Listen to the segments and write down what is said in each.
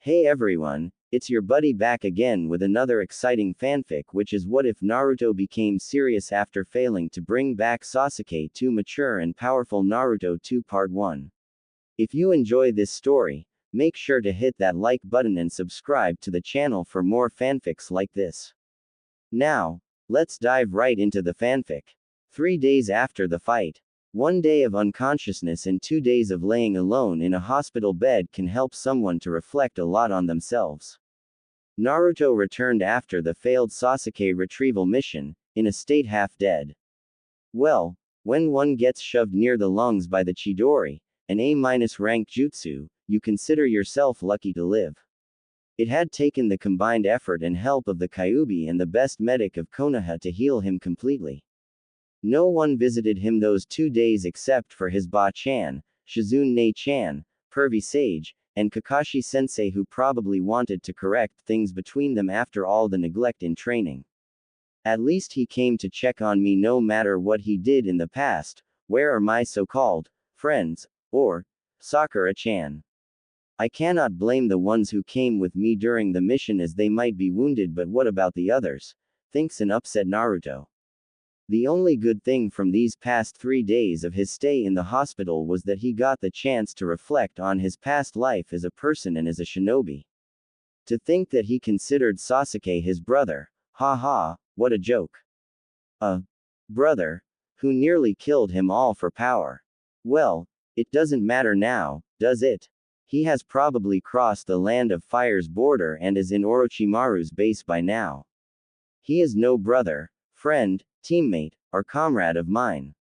Hey everyone, it's your buddy back again with another exciting fanfic, which is what if Naruto became serious after failing to bring back Sasuke to mature and powerful. Naruto 2 Part 1. If you enjoy this story, make sure to hit that like button and subscribe to the channel for more fanfics like this. Now, let's dive right into the fanfic. 3 days after the fight. 1 day of unconsciousness and 2 days of laying alone in a hospital bed can help someone to reflect a lot on themselves. Naruto returned after the failed Sasuke retrieval mission, in a state half dead. Well, when one gets shoved near the lungs by the Chidori, an A-rank jutsu, you consider yourself lucky to live. It had taken the combined effort and help of the Kyuubi and the best medic of Konoha to heal him completely. No one visited him those 2 days except for his Ba-chan, Shizune-chan, pervy sage, and Kakashi-sensei, who probably wanted to correct things between them after all the neglect in training. At least he came to check on me no matter what he did in the past. Where are my so-called friends, or Sakura-chan? I cannot blame the ones who came with me during the mission, as they might be wounded, but what about the others? Thinks an upset Naruto. The only good thing from these past 3 days of his stay in the hospital was that he got the chance to reflect on his past life as a person and as a shinobi. To think that he considered Sasuke his brother, haha, what a joke. A brother, who nearly killed him all for power. Well, it doesn't matter now, does it? He has probably crossed the Land of Fire's border and is in Orochimaru's base by now. He is no brother, friend, teammate, or comrade of mine.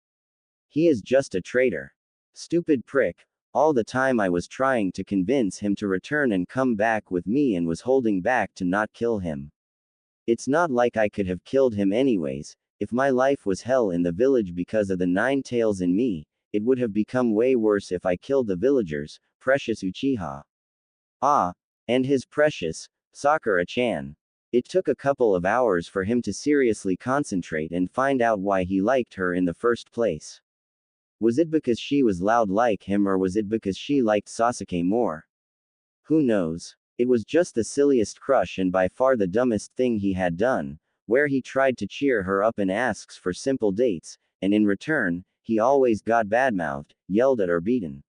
He is just a traitor. Stupid prick. All the time I was trying to convince him to return and come back with me and was holding back to not kill him. It's not like I could have killed him anyways. If my life was hell in the village because of the 9 tails in me, it would have become way worse if I killed the villagers, precious Uchiha. Ah, and his precious Sakura-chan. It took a couple of hours for him to seriously concentrate and find out why he liked her in the first place. Was it because she was loud like him, or was it because she liked Sasuke more? Who knows? It was just the silliest crush and by far the dumbest thing he had done, where he tried to cheer her up and asks for simple dates, and in return, he always got badmouthed, yelled at or beaten.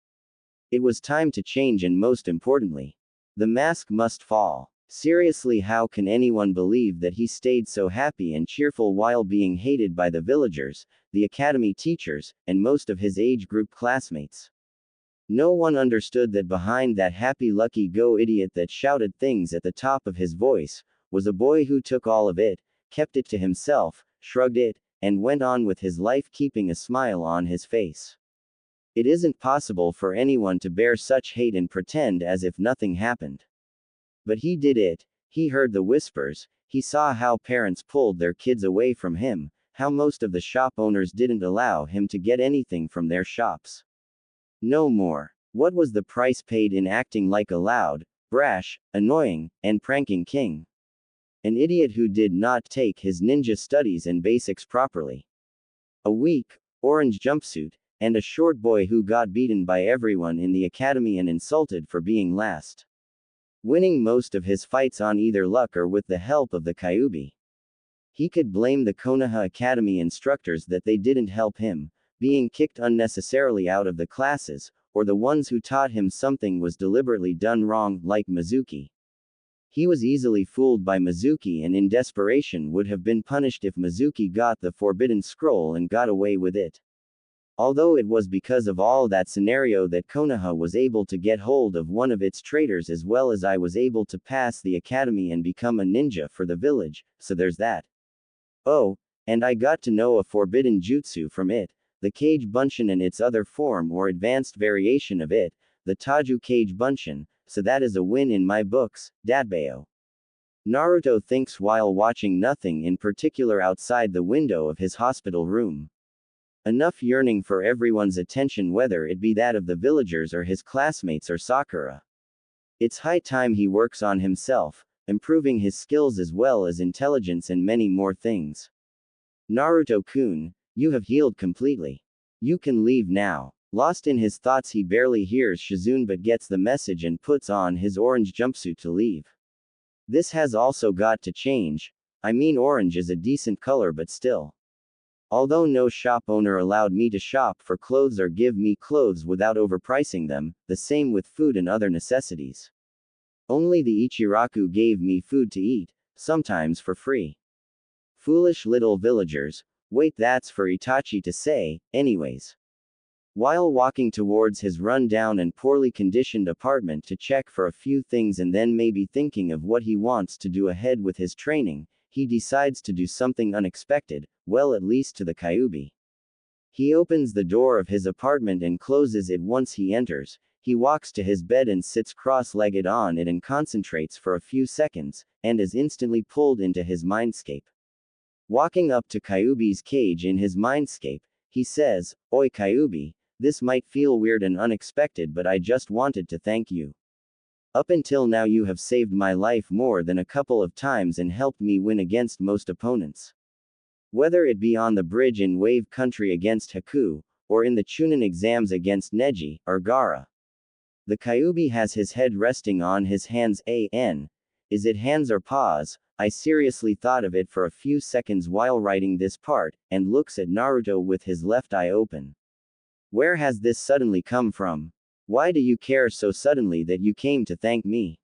It was time to change, and most importantly, the mask must fall. Seriously, how can anyone believe that he stayed so happy and cheerful while being hated by the villagers, the academy teachers, and most of his age group classmates? No one understood that behind that happy-lucky-go idiot that shouted things at the top of his voice, was a boy who took all of it, kept it to himself, shrugged it, and went on with his life keeping a smile on his face. It isn't possible for anyone to bear such hate and pretend as if nothing happened. But he did it. He heard the whispers, he saw how parents pulled their kids away from him, how most of the shop owners didn't allow him to get anything from their shops. No more. What was the price paid in acting like a loud, brash, annoying, and pranking king? An idiot who did not take his ninja studies and basics properly. A weak, orange jumpsuit, and a short boy who got beaten by everyone in the academy and insulted for being last. Winning most of his fights on either luck or with the help of the Kyuubi. He could blame the Konoha Academy instructors that they didn't help him, being kicked unnecessarily out of the classes, or the ones who taught him something was deliberately done wrong, like Mizuki. He was easily fooled by Mizuki and in desperation would have been punished if Mizuki got the forbidden scroll and got away with it. Although it was because of all that scenario that Konoha was able to get hold of one of its traitors, as well as I was able to pass the academy and become a ninja for the village, so there's that. Oh, and I got to know a forbidden jutsu from it, the Kage Bunshin, and its other form or advanced variation of it, the Taju Kage Bunshin, so that is a win in my books, Datbayo. Naruto thinks while watching nothing in particular outside the window of his hospital room. Enough yearning for everyone's attention, whether it be that of the villagers or his classmates or Sakura. It's high time he works on himself, improving his skills as well as intelligence and many more things. Naruto-kun, you have healed completely. You can leave now. Lost in his thoughts, he barely hears Shizune but gets the message and puts on his orange jumpsuit to leave. This has also got to change. I mean, orange is a decent color, but still. Although no shop owner allowed me to shop for clothes or give me clothes without overpricing them, the same with food and other necessities. Only the Ichiraku gave me food to eat, sometimes for free. Foolish little villagers. Wait, that's for Itachi to say, anyways. While walking towards his run-down and poorly conditioned apartment to check for a few things and then maybe thinking of what he wants to do ahead with his training, he decides to do something unexpected, well, at least to the Kyuubi. He opens the door of his apartment and closes it once he enters. He walks to his bed and sits cross-legged on it and concentrates for a few seconds, and is instantly pulled into his mindscape. Walking up to Kyuubi's cage in his mindscape, he says, "Oi Kyuubi, this might feel weird and unexpected, but I just wanted to thank you. Up until now you have saved my life more than a couple of times and helped me win against most opponents. Whether it be on the bridge in Wave Country against Haku, or in the Chunin exams against Neji, or Gaara." The Kyuubi has his head resting on his hands. Is it hands or paws? I seriously thought of it for a few seconds while writing this part, and looks at Naruto with his left eye open. Where has this suddenly come from? Why do you care so suddenly that you came to thank me?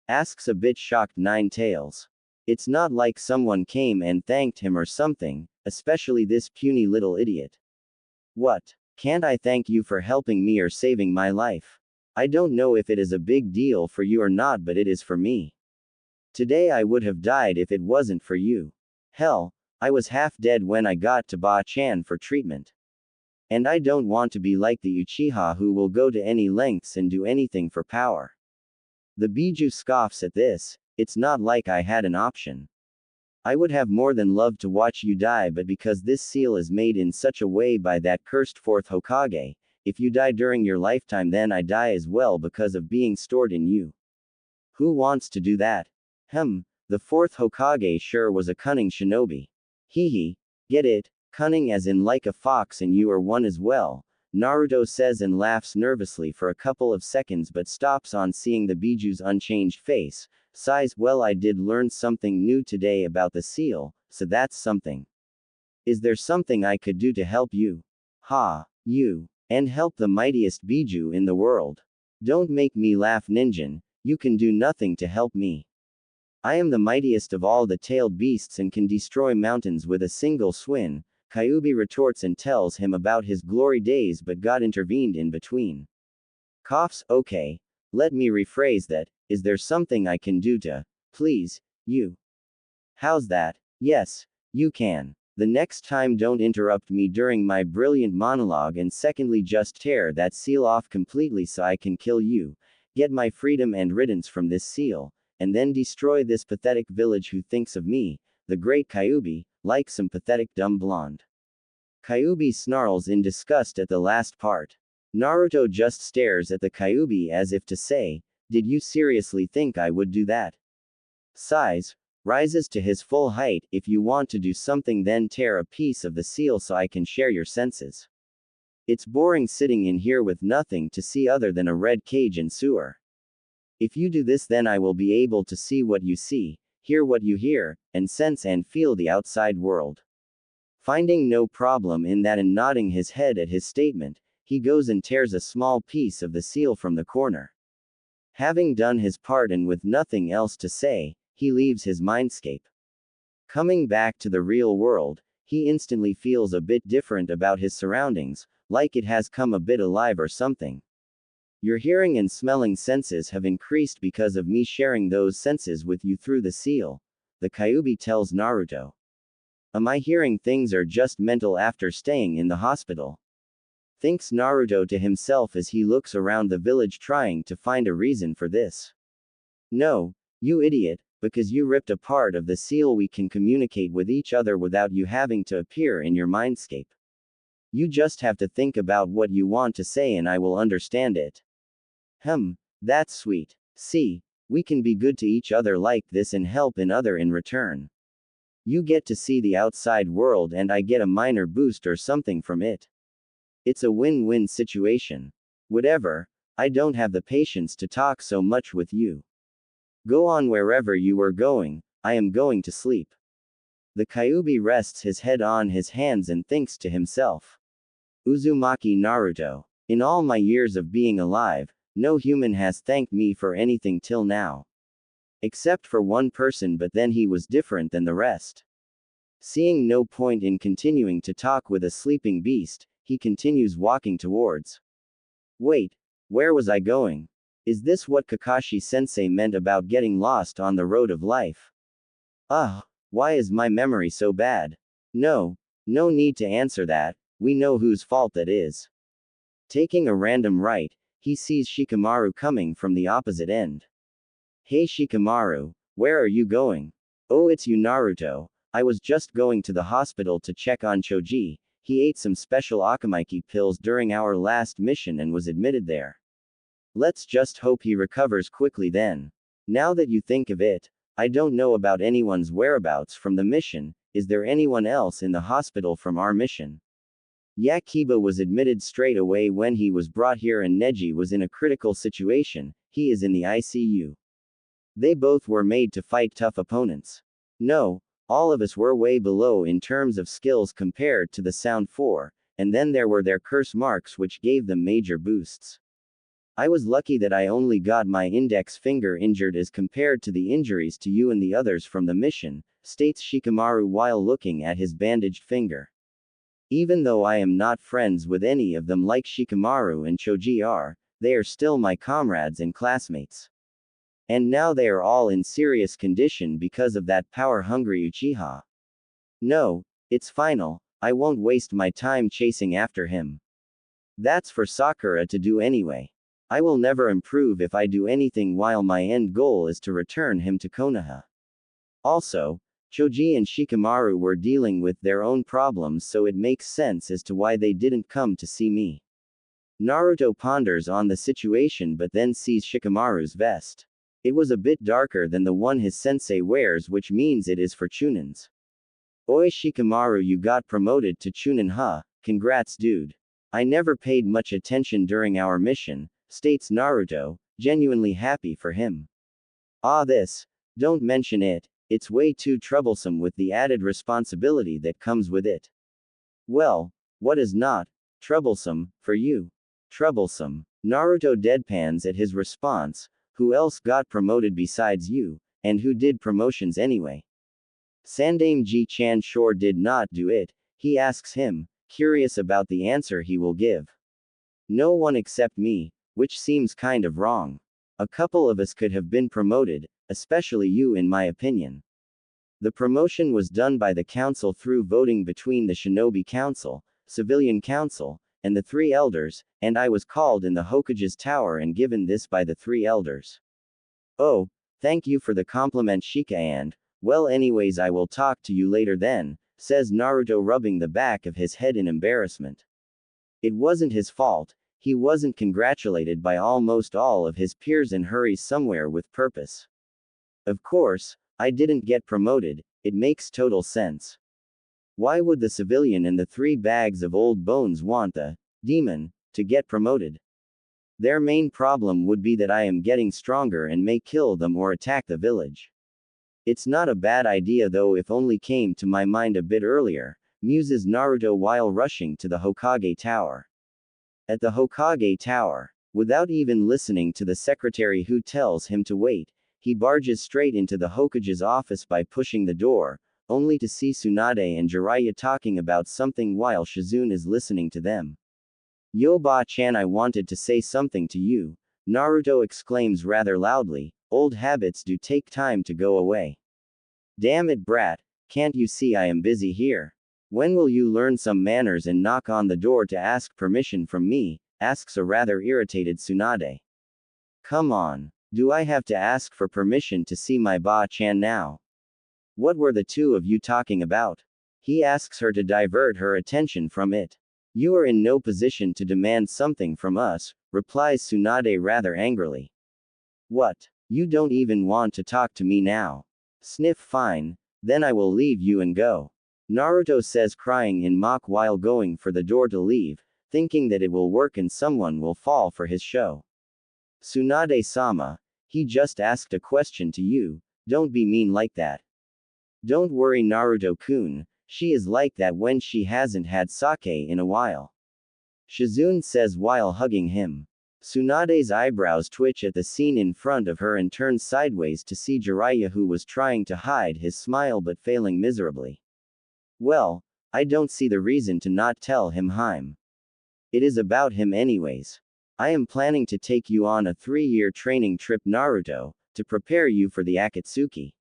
Asks a bit shocked Nine Tails. It's not like someone came and thanked him or something, especially this puny little idiot. What? Can't I thank you for helping me or saving my life? I don't know if it is a big deal for you or not, but it is for me. Today I would have died if it wasn't for you. Hell, I was half dead when I got to Ba-chan for treatment. And I don't want to be like the Uchiha who will go to any lengths and do anything for power. The Biju scoffs at this. It's not like I had an option. I would have more than loved to watch you die, but because this seal is made in such a way by that cursed fourth Hokage, if you die during your lifetime then I die as well because of being stored in you. Who wants to do that? The fourth Hokage sure was a cunning shinobi. Hee. Get it? Cunning as in like a fox, and you are one as well, Naruto says and laughs nervously for a couple of seconds but stops on seeing the Biju's unchanged face, sighs, well, I did learn something new today about the seal, so that's something. Is there something I could do to help you? You. And help the mightiest Biju in the world. Don't make me laugh, Ninjin, you can do nothing to help me. I am the mightiest of all the tailed beasts and can destroy mountains with a single swing. Kyuubi retorts and tells him about his glory days, but God intervened in between. Coughs, okay. Let me rephrase that. Is there something I can do to, please, you? How's that? Yes, you can. The next time don't interrupt me during my brilliant monologue, and secondly just tear that seal off completely so I can kill you, get my freedom and riddance from this seal, and then destroy this pathetic village who thinks of me, the great Kyuubi, like some pathetic dumb blonde. Kyuubi snarls in disgust at the last part. Naruto just stares at the Kyuubi as if to say, did you seriously think I would do that? Sighs, rises to his full height, if you want to do something then tear a piece of the seal so I can share your senses. It's boring sitting in here with nothing to see other than a red cage and sewer. If you do this then I will be able to see what you see, hear what you hear, and sense and feel the outside world. Finding no problem in that and nodding his head at his statement, he goes and tears a small piece of the seal from the corner. Having done his part and with nothing else to say, he leaves his mindscape. Coming back to the real world, he instantly feels a bit different about his surroundings, like it has come a bit alive or something. Your hearing and smelling senses have increased because of me sharing those senses with you through the seal, the Kyuubi tells Naruto. Am I hearing things or just mental after staying in the hospital? Thinks Naruto to himself as he looks around the village trying to find a reason for this. No, you idiot, because you ripped a part of the seal we can communicate with each other without you having to appear in your mindscape. You just have to think about what you want to say and I will understand it. That's sweet. See, we can be good to each other like this and help in other in return. You get to see the outside world and I get a minor boost or something from it. It's a win-win situation. Whatever, I don't have the patience to talk so much with you. Go on wherever you were going, I am going to sleep. The Kyuubi rests his head on his hands and thinks to himself. Uzumaki Naruto. In all my years of being alive, no human has thanked me for anything till now. Except for one person, but then he was different than the rest. Seeing no point in continuing to talk with a sleeping beast, he continues walking towards. Wait, where was I going? Is this what Kakashi-sensei meant about getting lost on the road of life? Why is my memory so bad? No need to answer that, we know whose fault that is. Taking a random right, he sees Shikamaru coming from the opposite end. Hey Shikamaru, where are you going? Oh, it's you Naruto. I was just going to the hospital to check on Choji. He ate some special Akamaiki pills during our last mission and was admitted there. Let's just hope he recovers quickly then. Now that you think of it, I don't know about anyone's whereabouts from the mission. Is there anyone else in the hospital from our mission? Yakiba was admitted straight away when he was brought here and Neji was in a critical situation. He is in the ICU. They both were made to fight tough opponents. No, all of us were way below in terms of skills compared to the Sound 4, and then there were their curse marks which gave them major boosts. I was lucky that I only got my index finger injured as compared to the injuries to you and the others from the mission, states Shikamaru while looking at his bandaged finger. Even though I am not friends with any of them like Shikamaru and Choji are, they are still my comrades and classmates. And now they are all in serious condition because of that power-hungry Uchiha. No, it's final, I won't waste my time chasing after him. That's for Sakura to do anyway. I will never improve if I do anything while my end goal is to return him to Konoha. Also, Choji and Shikamaru were dealing with their own problems, so it makes sense as to why they didn't come to see me. Naruto ponders on the situation but then sees Shikamaru's vest. It was a bit darker than the one his sensei wears, which means it is for Chunins. Oi Shikamaru, you got promoted to Chunin, huh? Congrats dude. I never paid much attention during our mission, states Naruto, genuinely happy for him. Don't mention it, it's way too troublesome with the added responsibility that comes with it. Well, what is not troublesome for you? Troublesome. Naruto deadpans at his response. Who else got promoted besides you, and who did promotions anyway? Sandame Ji-chan sure did not do it, he asks him, curious about the answer he will give. No one except me, which seems kind of wrong. A couple of us could have been promoted, especially you in my opinion. The promotion was done by the council through voting between the Shinobi Council, Civilian Council, and the three elders, and I was called in the Hokage's tower and given this by the three elders. Oh, thank you for the compliment Shika, and, well anyways I will talk to you later then, says Naruto rubbing the back of his head in embarrassment. It wasn't his fault, he wasn't congratulated by almost all of his peers and hurries somewhere with purpose. Of course, I didn't get promoted, it makes total sense. Why would the civilian and the 3 bags of old bones want the demon to get promoted? Their main problem would be that I am getting stronger and may kill them or attack the village. It's not a bad idea though, if only came to my mind a bit earlier, muses Naruto while rushing to the Hokage Tower. At the Hokage Tower, without even listening to the secretary who tells him to wait, he barges straight into the Hokage's office by pushing the door, only to see Tsunade and Jiraiya talking about something while Shizune is listening to them. Yo Ba-chan, I wanted to say something to you, Naruto exclaims rather loudly, old habits do take time to go away. Damn it brat, can't you see I am busy here? When will you learn some manners and knock on the door to ask permission from me, asks a rather irritated Tsunade. Come on, do I have to ask for permission to see my Ba-chan now? What were the two of you talking about? He asks her to divert her attention from it. You are in no position to demand something from us, replies Tsunade rather angrily. What? You don't even want to talk to me now? Sniff, fine, then I will leave you and go. Naruto says, crying in mock while going for the door to leave, thinking that it will work and someone will fall for his show. Tsunade-sama, he just asked a question to you, don't be mean like that. Don't worry Naruto-kun, she is like that when she hasn't had sake in a while. Shizune says while hugging him. Tsunade's eyebrows twitch at the scene in front of her and turns sideways to see Jiraiya, who was trying to hide his smile but failing miserably. Well, I don't see the reason to not tell him Haim. It is about him anyways. I am planning to take you on a 3-year training trip Naruto, to prepare you for the Akatsuki.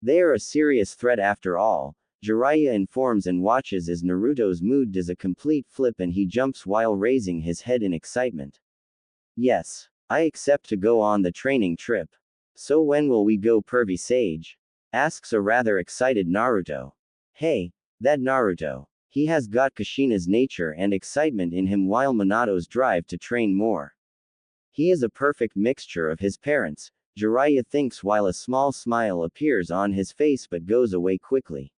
They are a serious threat after all. Jiraiya informs and watches as Naruto's mood does a complete flip and he jumps while raising his head in excitement. Yes, I accept to go on the training trip. So when will we go, pervy sage? Asks a rather excited Naruto. Hey, that Naruto. He has got Kushina's nature and excitement in him while Minato's drive to train more. He is a perfect mixture of his parents, Jiraiya thinks while a small smile appears on his face but goes away quickly.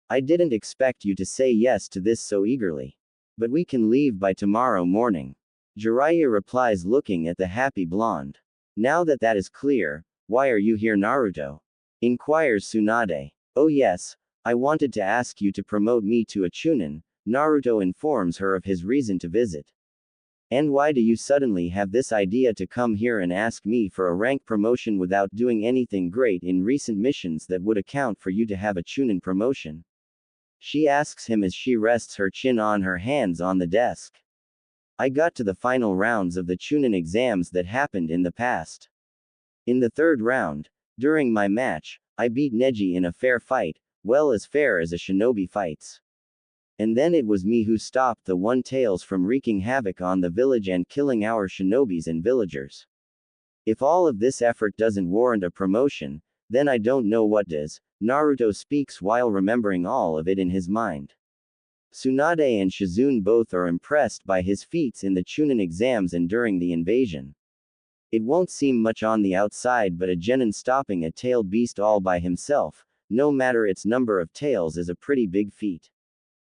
I didn't expect you to say yes to this so eagerly. But we can leave by tomorrow morning. Jiraiya replies looking at the happy blonde. Now that that is clear, why are you here Naruto? Inquires Tsunade. Oh yes, I wanted to ask you to promote me to a Chunin, Naruto informs her of his reason to visit. And why do you suddenly have this idea to come here and ask me for a rank promotion without doing anything great in recent missions that would account for you to have a Chunin promotion? She asks him as she rests her chin on her hands on the desk. I got to the final rounds of the Chunin exams that happened in the past. In the 3rd round, during my match, I beat Neji in a fair fight, well as fair as a shinobi fights. And then it was me who stopped the One-Tails from wreaking havoc on the village and killing our shinobis and villagers. If all of this effort doesn't warrant a promotion, then I don't know what does, Naruto speaks while remembering all of it in his mind. Tsunade and Shizune both are impressed by his feats in the Chunin exams and during the invasion. It won't seem much on the outside, but a genin stopping a tailed beast all by himself, no matter its number of tails, is a pretty big feat.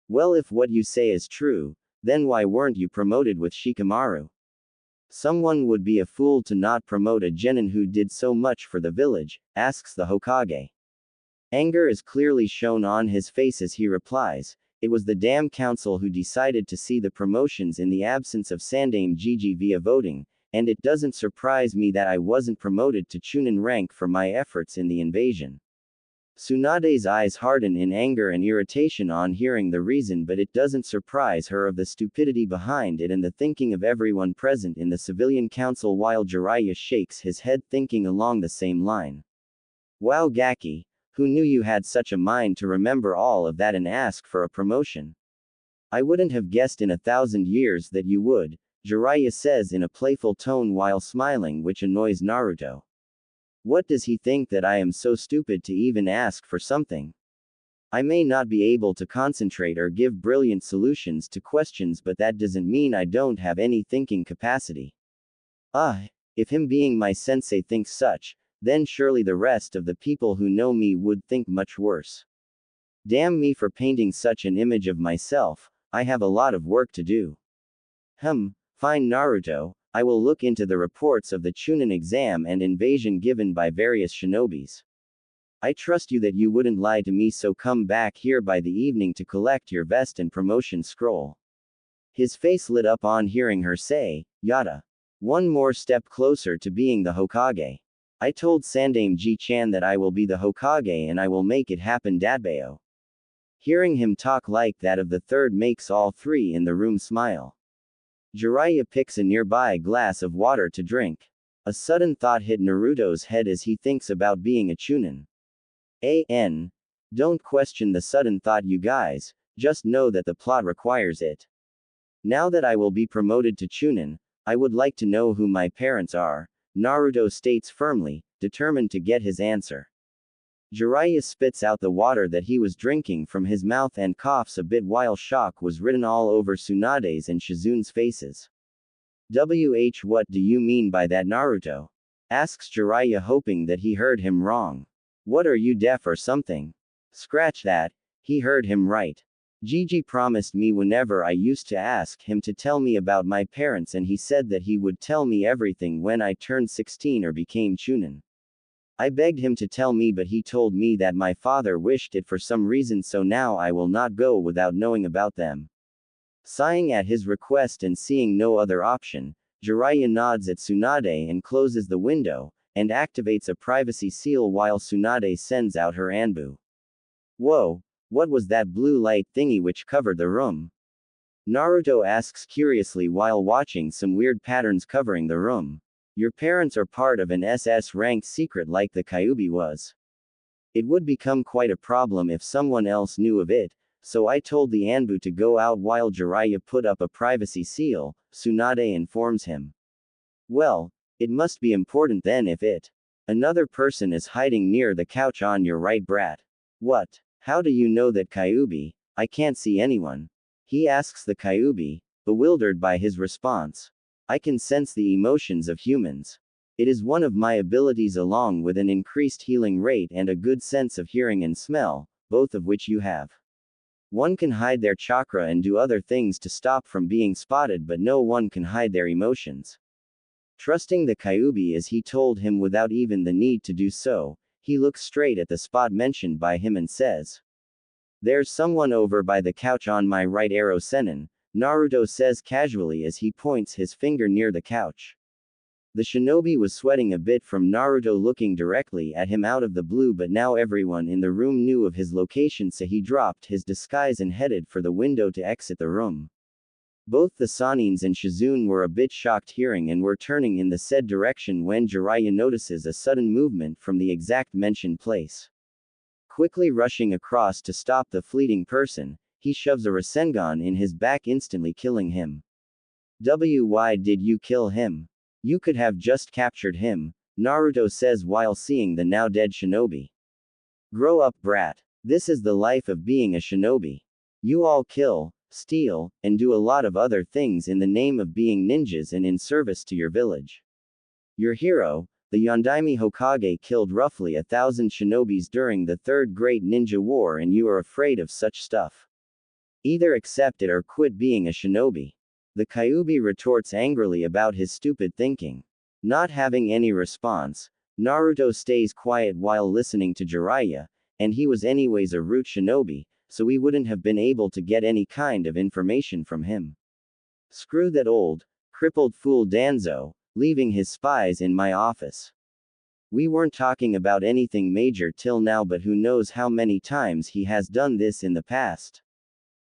Well, if what you say is true, then why weren't you promoted with Shikamaru? Someone would be a fool to not promote a genin who did so much for the village, asks the Hokage. Anger is clearly shown on his face as he replies, it was the damn council who decided to see the promotions in the absence of Sandaime Gigi via voting, and it doesn't surprise me that I wasn't promoted to Chunin rank for my efforts in the invasion. Tsunade's eyes harden in anger and irritation on hearing the reason, but it doesn't surprise her of the stupidity behind it and the thinking of everyone present in the civilian council, while Jiraiya shakes his head thinking along the same line. Wow Gaki, who knew you had such a mind to remember all of that and ask for a promotion? I wouldn't have guessed in 1,000 years that you would, Jiraiya says in a playful tone while smiling, which annoys Naruto. What does he think, that I am so stupid to even ask for something? I may not be able to concentrate or give brilliant solutions to questions, but that doesn't mean I don't have any thinking capacity. If him being my sensei thinks such, then surely the rest of the people who know me would think much worse. Damn me for painting such an image of myself, I have a lot of work to do. Fine Naruto, I will look into the reports of the Chunin exam and invasion given by various shinobis. I trust you that you wouldn't lie to me, so come back here by the evening to collect your vest and promotion scroll. His face lit up on hearing her say, yada. One more step closer to being the Hokage. I told Sandaime Ji-chan that I will be the Hokage and I will make it happen Dadbeo. Hearing him talk like that of the third makes all three in the room smile. Jiraiya picks a nearby glass of water to drink. A sudden thought hit Naruto's head as he thinks about being a Chunin. Don't question the sudden thought, you guys, just know that the plot requires it. Now that I will be promoted to Chunin, I would like to know who my parents are, Naruto states firmly, determined to get his answer. Jiraiya spits out the water that he was drinking from his mouth and coughs a bit while shock was written all over Tsunade's and Shizune's faces. What do you mean by that, Naruto? Asks Jiraiya, hoping that he heard him wrong. What, are you deaf or something? Scratch that, he heard him right. Gigi promised me whenever I used to ask him to tell me about my parents, and he said that he would tell me everything when I turned 16 or became Chunin. I begged him to tell me, but he told me that my father wished it for some reason, so now I will not go without knowing about them. Sighing at his request and seeing no other option, Jiraiya nods at Tsunade and closes the window, and activates a privacy seal while Tsunade sends out her Anbu. Whoa, what was that blue light thingy which covered the room? Naruto asks curiously while watching some weird patterns covering the room. Your parents are part of an SS-ranked secret like the Kyuubi was. It would become quite a problem if someone else knew of it, so I told the Anbu to go out while Jiraiya put up a privacy seal, Tsunade informs him. Well, it must be important then if another person is hiding near the couch on your right, brat. What? How do you know that, Kyuubi? I can't see anyone. He asks the Kyuubi, bewildered by his response. I can sense the emotions of humans. It is one of my abilities, along with an increased healing rate and a good sense of hearing and smell, both of which you have. One can hide their chakra and do other things to stop from being spotted, but no one can hide their emotions. Trusting the Kyuubi as he told him without even the need to do so, he looks straight at the spot mentioned by him and says, "There's someone over by the couch on my right, arrow Sennin," Naruto says casually as he points his finger near the couch. The shinobi was sweating a bit from Naruto looking directly at him out of the blue, but now everyone in the room knew of his location, so he dropped his disguise and headed for the window to exit the room. Both the Sanins and Shizune were a bit shocked hearing and were turning in the said direction when Jiraiya notices a sudden movement from the exact mentioned place. Quickly rushing across to stop the fleeting person, he shoves a Rasengan in his back, instantly killing him. Why did you kill him? You could have just captured him, Naruto says while seeing the now dead shinobi. Grow up, brat. This is the life of being a shinobi. You all kill, steal, and do a lot of other things in the name of being ninjas and in service to your village. Your hero, the Yondaime Hokage, killed roughly 1,000 shinobis during the Third Great Ninja War, and you are afraid of such stuff. Either accept it or quit being a shinobi. The Kyuubi retorts angrily about his stupid thinking. Not having any response, Naruto stays quiet while listening to Jiraiya, and he was anyways a root shinobi, so we wouldn't have been able to get any kind of information from him. Screw that old, crippled fool Danzo, leaving his spies in my office. We weren't talking about anything major till now, but who knows how many times he has done this in the past.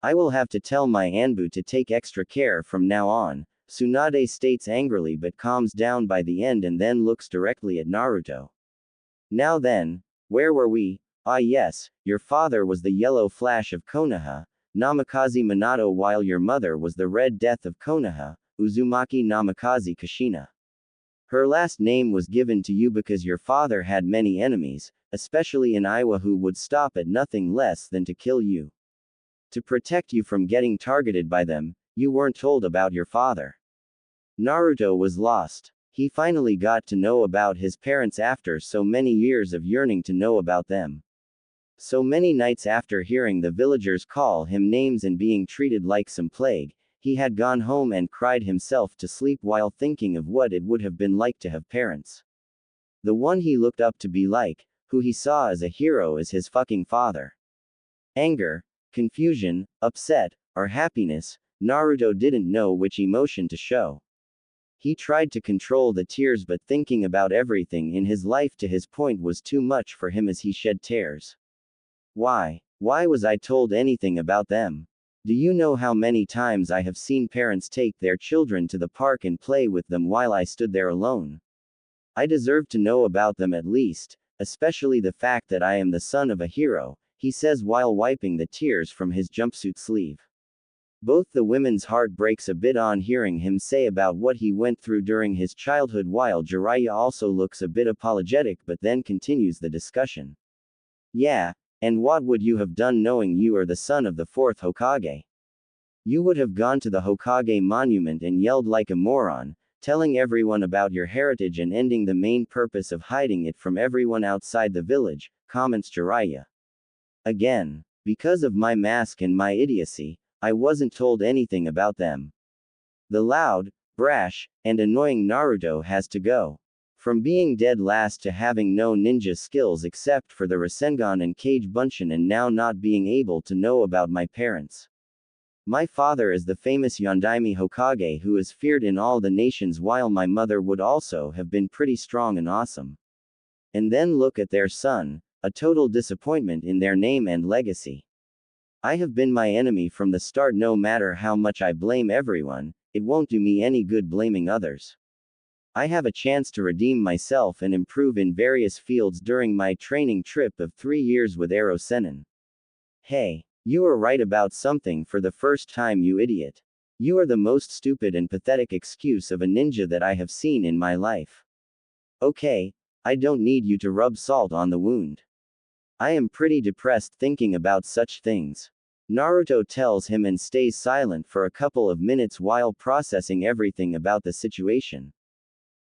I will have to tell my Anbu to take extra care from now on, Tsunade states angrily, but calms down by the end and then looks directly at Naruto. Now then, where were we? Ah yes, your father was the yellow flash of Konoha, Namikaze Minato, while your mother was the red death of Konoha, Uzumaki Namikaze Kushina. Her last name was given to you because your father had many enemies, especially in Iowa, who would stop at nothing less than to kill you. To protect you from getting targeted by them, you weren't told about your father. Naruto was lost. He finally got to know about his parents after so many years of yearning to know about them. So many nights after hearing the villagers call him names and being treated like some plague, he had gone home and cried himself to sleep while thinking of what it would have been like to have parents. The one he looked up to be like, who he saw as a hero, as his fucking father. Anger, confusion, upset, or happiness, Naruto didn't know which emotion to show. He tried to control the tears, but thinking about everything in his life to his point was too much for him as he shed tears. Why was I told anything about them? Do you know how many times I have seen parents take their children to the park and play with them while I stood there alone? I deserve to know about them at least, especially the fact that I am the son of a hero, he says while wiping the tears from his jumpsuit sleeve. Both the women's heart breaks a bit on hearing him say about what he went through during his childhood, while Jiraiya also looks a bit apologetic but then continues the discussion. Yeah, and what would you have done knowing you are the son of the fourth Hokage? You would have gone to the Hokage monument and yelled like a moron, telling everyone about your heritage and ending the main purpose of hiding it from everyone outside the village, comments Jiraiya. Again, Because of my mask and my idiocy, I wasn't told anything about them. The loud, brash, and annoying Naruto has to go. From being dead last to having no ninja skills except for the Rasengan and Kage Bunshin and now not being able to know about my parents. My father is the famous Yondaime Hokage who is feared in all the nations while my mother would also have been pretty strong and awesome. And then look at their son, a total disappointment in their name and legacy. I have been my enemy from the start. No matter how much I blame everyone, it won't do me any good blaming others. I have a chance to redeem myself and improve in various fields during my training trip of 3 years with Ero Sennin. Hey, you were right about something for the first time, you idiot. You are the most stupid and pathetic excuse of a ninja that I have seen in my life. Okay, I don't need you to rub salt on the wound. I am pretty depressed thinking about such things. Naruto tells him and stays silent for a couple of minutes while processing everything about the situation.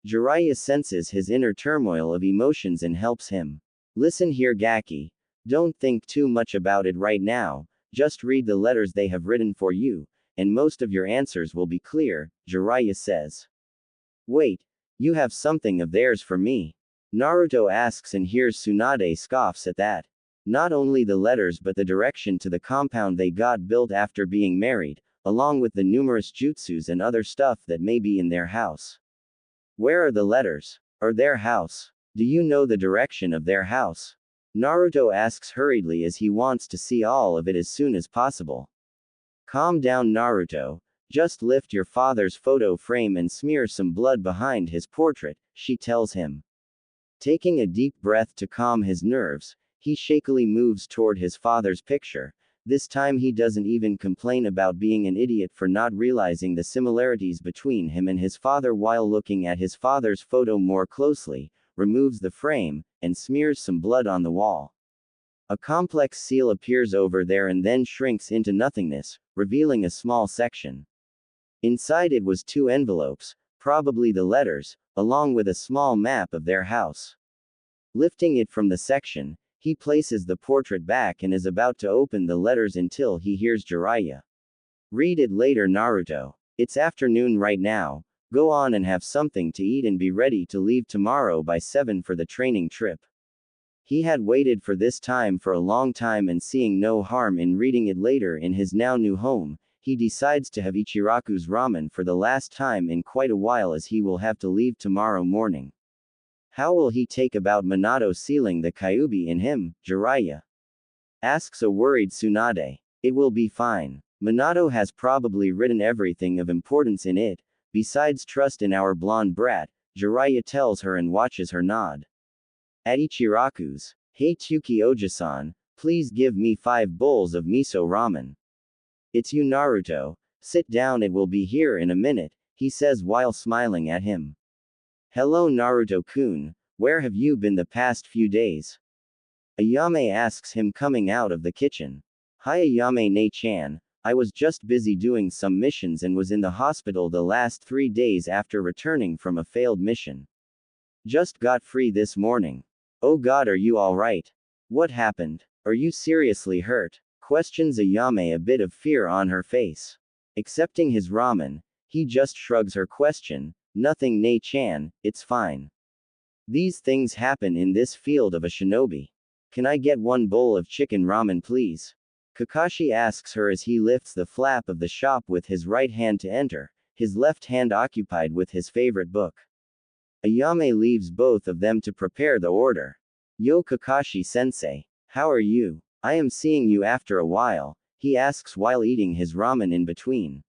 Jiraiya senses his inner turmoil of emotions and helps him. Listen here, Gaki. Don't think too much about it right now, just read the letters they have written for you, and most of your answers will be clear, Jiraiya says. Wait, you have something of theirs for me? Naruto asks and hears Tsunade scoffs at that. Not only the letters but the direction to the compound they got built after being married, along with the numerous jutsus and other stuff that may be in their house. Where are the letters? Or their house? Do you know the direction of their house? Naruto asks hurriedly as he wants to see all of it as soon as possible. Calm down, Naruto. Just lift your father's photo frame and smear some blood behind his portrait, she tells him. Taking a deep breath to calm his nerves, he shakily moves toward his father's picture. This time he doesn't even complain about being an idiot for not realizing the similarities between him and his father while looking at his father's photo more closely, removes the frame, and smears some blood on the wall. A complex seal appears over there and then shrinks into nothingness, revealing a small section. Inside it was 2 envelopes, probably the letters, along with a small map of their house. Lifting it from the section, he places the portrait back and is about to open the letters until he hears Jiraiya. Read it later, Naruto. It's afternoon right now, go on and have something to eat and be ready to leave tomorrow by 7 for the training trip. He had waited for this time for a long time and seeing no harm in reading it later in his now new home, he decides to have Ichiraku's ramen for the last time in quite a while as he will have to leave tomorrow morning. How will he take about Minato sealing the Kyuubi in him, Jiraiya asks a worried Tsunade. It will be fine. Minato has probably written everything of importance in it, besides trust in our blonde brat, Jiraiya tells her and watches her nod. At Ichiraku's, hey Tsuki Oja-san, please give me 5 bowls of miso ramen. It's you, Naruto. Sit down, it will be here in a minute, he says while smiling at him. Hello Naruto-kun, where have you been the past few days? Ayame asks him coming out of the kitchen. Hi Ayame ne-chan, I was just busy doing some missions and was in the hospital the last 3 days after returning from a failed mission. Just got free this morning. Oh god, are you alright? What happened? Are you seriously hurt? Questions Ayame, a bit of fear on her face. Accepting his ramen, he just shrugs her question. Nothing ne-chan, it's fine. These things happen in this field of a shinobi. Can I get 1 bowl of chicken ramen please? Kakashi asks her as he lifts the flap of the shop with his right hand to enter, his left hand occupied with his favorite book. Ayame leaves both of them to prepare the order. Yo Kakashi-sensei, how are you? I am seeing you after a while, he asks while eating his ramen in between.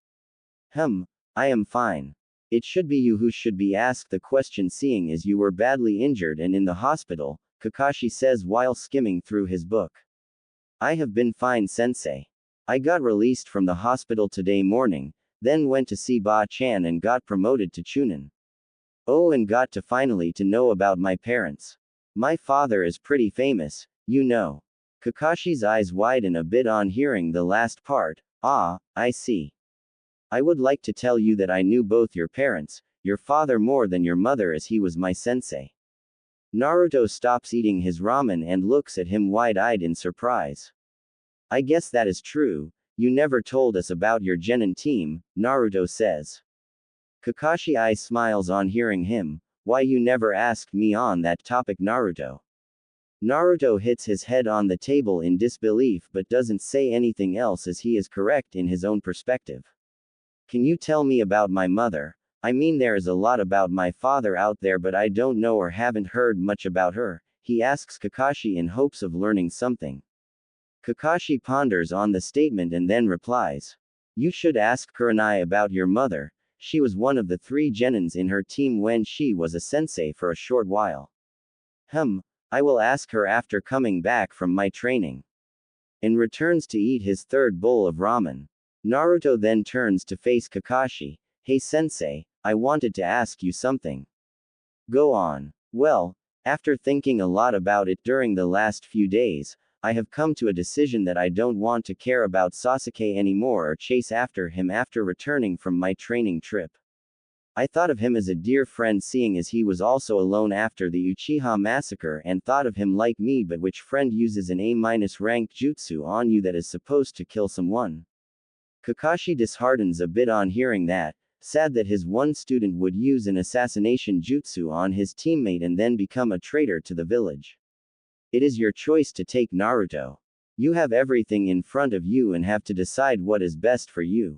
I am fine. It should be you who should be asked the question seeing as you were badly injured and in the hospital, Kakashi says while skimming through his book. I have been fine, sensei. I got released from the hospital today morning, then went to see Ba-chan and got promoted to Chunin. Oh, and got to finally to know about my parents. My father is pretty famous, you know. Kakashi's eyes widen a bit on hearing the last part. Ah, I see. I would like to tell you that I knew both your parents, your father more than your mother as he was my sensei. Naruto stops eating his ramen and looks at him wide-eyed in surprise. I guess that is true. You never told us about your genin team, Naruto says. Kakashi smiles on hearing him. Why you never asked me on that topic, Naruto? Naruto hits his head on the table in disbelief but doesn't say anything else as he is correct in his own perspective. Can you tell me about my mother? I mean, there is a lot about my father out there, but I don't know or haven't heard much about her, he asks Kakashi in hopes of learning something. Kakashi ponders on the statement and then replies. You should ask Kurenai about your mother. She was one of the 3 genins in her team when she was a sensei for a short while. I will ask her after coming back from my training. And returns to eat his 3rd bowl of ramen. Naruto then turns to face Kakashi. Hey sensei, I wanted to ask you something. Go on. Well, after thinking a lot about it during the last few days, I have come to a decision that I don't want to care about Sasuke anymore or chase after him after returning from my training trip. I thought of him as a dear friend, seeing as he was also alone after the Uchiha massacre, and thought of him like me, but which friend uses an A- rank jutsu on you that is supposed to kill someone? Kakashi disheartens a bit on hearing that, sad that his one student would use an assassination jutsu on his teammate and then become a traitor to the village. It is your choice to take, Naruto. You have everything in front of you and have to decide what is best for you.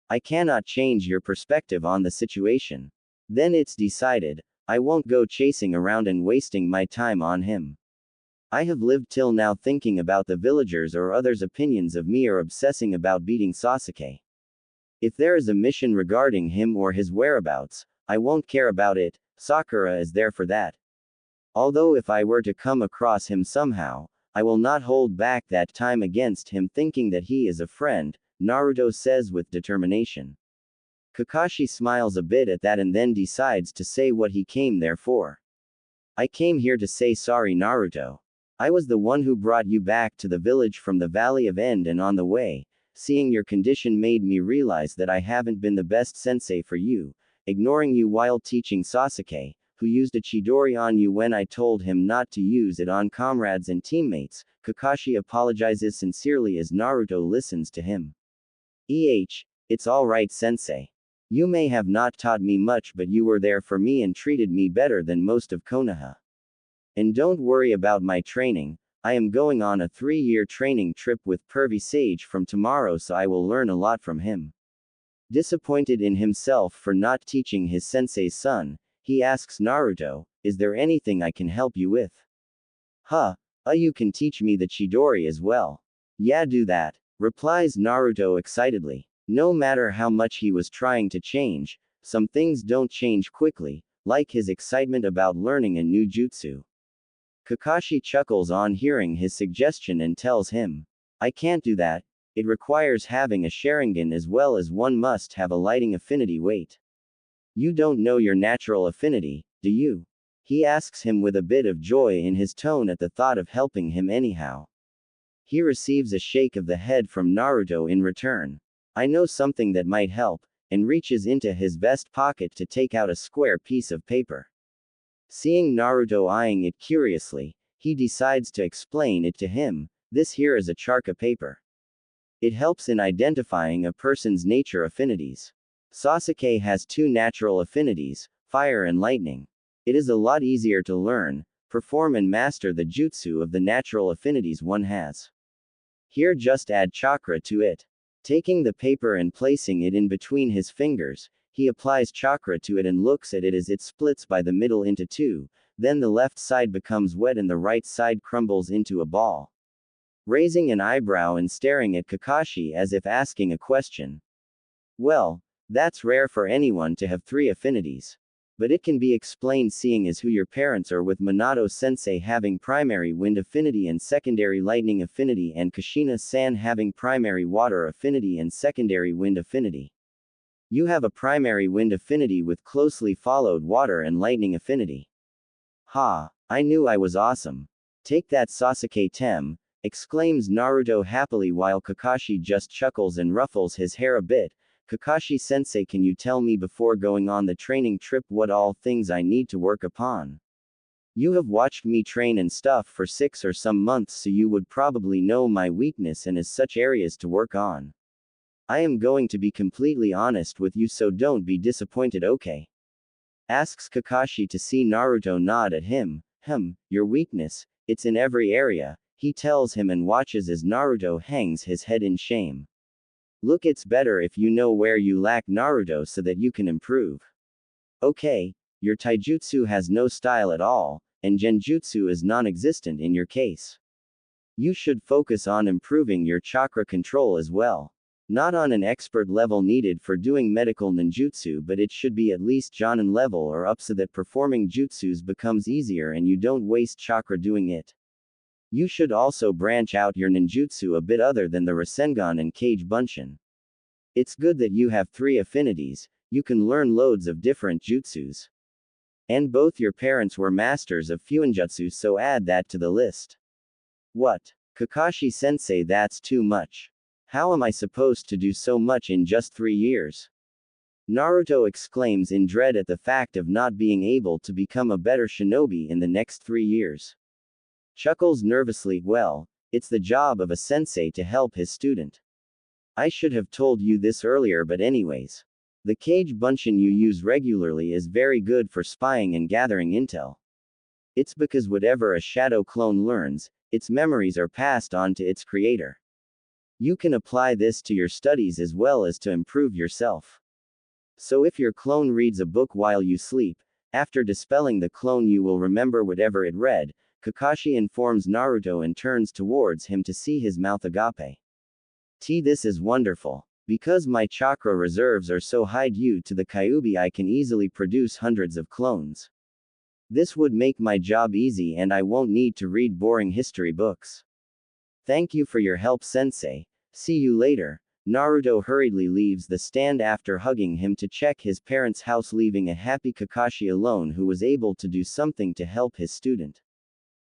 I cannot change your perspective on the situation. Then it's decided. I won't go chasing around and wasting my time on him. I have lived till now thinking about the villagers or others' opinions of me or obsessing about beating Sasuke. If there is a mission regarding him or his whereabouts, I won't care about it. Sakura is there for that. Although if I were to come across him somehow, I will not hold back that time against him, thinking that he is a friend, Naruto says with determination. Kakashi smiles a bit at that and then decides to say what he came there for. I came here to say sorry, Naruto. I was the one who brought you back to the village from the Valley of End, and on the way, seeing your condition made me realize that I haven't been the best sensei for you, ignoring you while teaching Sasuke, who used a Chidori on you when I told him not to use it on comrades and teammates. Kakashi apologizes sincerely as Naruto listens to him. It's alright, sensei. You may have not taught me much, but you were there for me and treated me better than most of Konoha. And don't worry about my training. I am going on a 3-year training trip with Pervy Sage from tomorrow, so I will learn a lot from him. Disappointed in himself for not teaching his sensei's son, he asks Naruto, is there anything I can help you with? You can teach me the Chidori as well. Yeah, do that, replies Naruto excitedly. No matter how much he was trying to change, some things don't change quickly, like his excitement about learning a new jutsu. Kakashi chuckles on hearing his suggestion and tells him, I can't do that. It requires having a Sharingan as well as one must have a lighting affinity. Wait. You don't know your natural affinity, do you? He asks him with a bit of joy in his tone at the thought of helping him anyhow. He receives a shake of the head from Naruto in return. I know something that might help, and reaches into his vest pocket to take out a square piece of paper. Seeing Naruto eyeing it curiously, he decides to explain it to him. This here is a charca paper. It helps in identifying a person's nature affinities. Sasuke has 2 natural affinities, fire and lightning. It is a lot easier to learn, perform and master the jutsu of the natural affinities one has. Here just add chakra to it. Taking the paper and placing it in between his fingers, he applies chakra to it and looks at it as it splits by the middle into 2, then the left side becomes wet and the right side crumbles into a ball. Raising an eyebrow and staring at Kakashi as if asking a question. Well, that's rare for anyone to have 3 affinities. But it can be explained seeing as who your parents are, with Minato-sensei having primary wind affinity and secondary lightning affinity, and Kushina-san having primary water affinity and secondary wind affinity. You have a primary wind affinity with closely followed water and lightning affinity. I knew I was awesome. Take that, Sasuke-tem, exclaims Naruto happily while Kakashi just chuckles and ruffles his hair a bit. Kakashi-sensei, can you tell me before going on the training trip what all things I need to work upon? You have watched me train and stuff for 6 or some months, so you would probably know my weakness and as such areas to work on. I am going to be completely honest with you, so don't be disappointed, okay? Asks Kakashi to see Naruto nod at him. Your weakness, it's in every area, he tells him and watches as Naruto hangs his head in shame. Look, it's better if you know where you lack, Naruto, so that you can improve. Okay, your taijutsu has no style at all, and genjutsu is non-existent in your case. You should focus on improving your chakra control as well. Not on an expert level needed for doing medical ninjutsu, but it should be at least Jonin level or up so that performing jutsus becomes easier and you don't waste chakra doing it. You should also branch out your ninjutsu a bit other than the Rasengan and Kage Bunshin. It's good that you have 3 affinities, you can learn loads of different jutsus. And both your parents were masters of fuinjutsu, so add that to the list. What? Kakashi sensei, that's too much. How am I supposed to do so much in just 3 years? Naruto exclaims in dread at the fact of not being able to become a better shinobi in the next 3 years. Chuckles nervously, well, it's the job of a sensei to help his student. I should have told you this earlier, but anyways. The Kage Bunshin you use regularly is very good for spying and gathering intel. It's because whatever a shadow clone learns, its memories are passed on to its creator. You can apply this to your studies as well as to improve yourself. So if your clone reads a book while you sleep, after dispelling the clone you will remember whatever it read, Kakashi informs Naruto and turns towards him to see his mouth agape. This is wonderful. Because my chakra reserves are so high due to the Kyuubi, I can easily produce hundreds of clones. This would make my job easy and I won't need to read boring history books. Thank you for your help, sensei. See you later. Naruto hurriedly leaves the stand after hugging him to check his parents' house, leaving a happy Kakashi alone who was able to do something to help his student.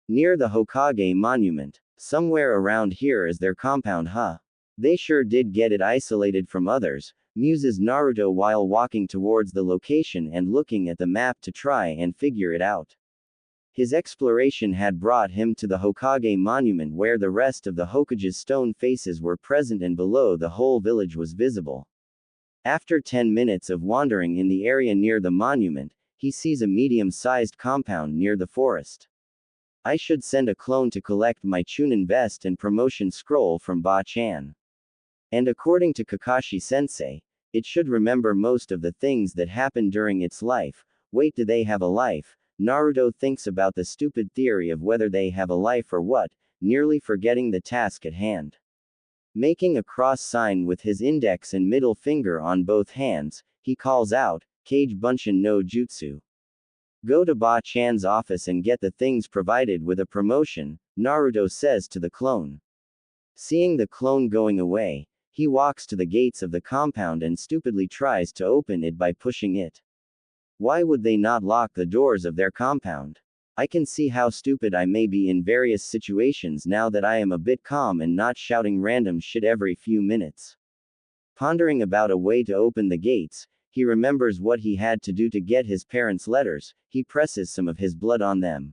Near the Hokage monument. Somewhere around here is their compound, huh? They sure did get it isolated from others, muses Naruto while walking towards the location and looking at the map to try and figure it out. His exploration had brought him to the Hokage monument where the rest of the Hokage's stone faces were present and below the whole village was visible. After 10 minutes of wandering in the area near the monument, he sees a medium-sized compound near the forest. I should send a clone to collect my Chunin vest and promotion scroll from Ba-chan. And according to Kakashi-sensei, it should remember most of the things that happened during its life. Wait, do they have a life? Naruto thinks about the stupid theory of whether they have a life or what, nearly forgetting the task at hand. Making a cross sign with his index and middle finger on both hands, he calls out, Kage Bunshin no Jutsu. Go to Ba-chan's office and get the things provided with a promotion, Naruto says to the clone. Seeing the clone going away, he walks to the gates of the compound and stupidly tries to open it by pushing it. Why would they not lock the doors of their compound? I can see how stupid I may be in various situations now that I am a bit calm and not shouting random shit every few minutes. Pondering about a way to open the gates, he remembers what he had to do to get his parents' letters. He presses some of his blood on them.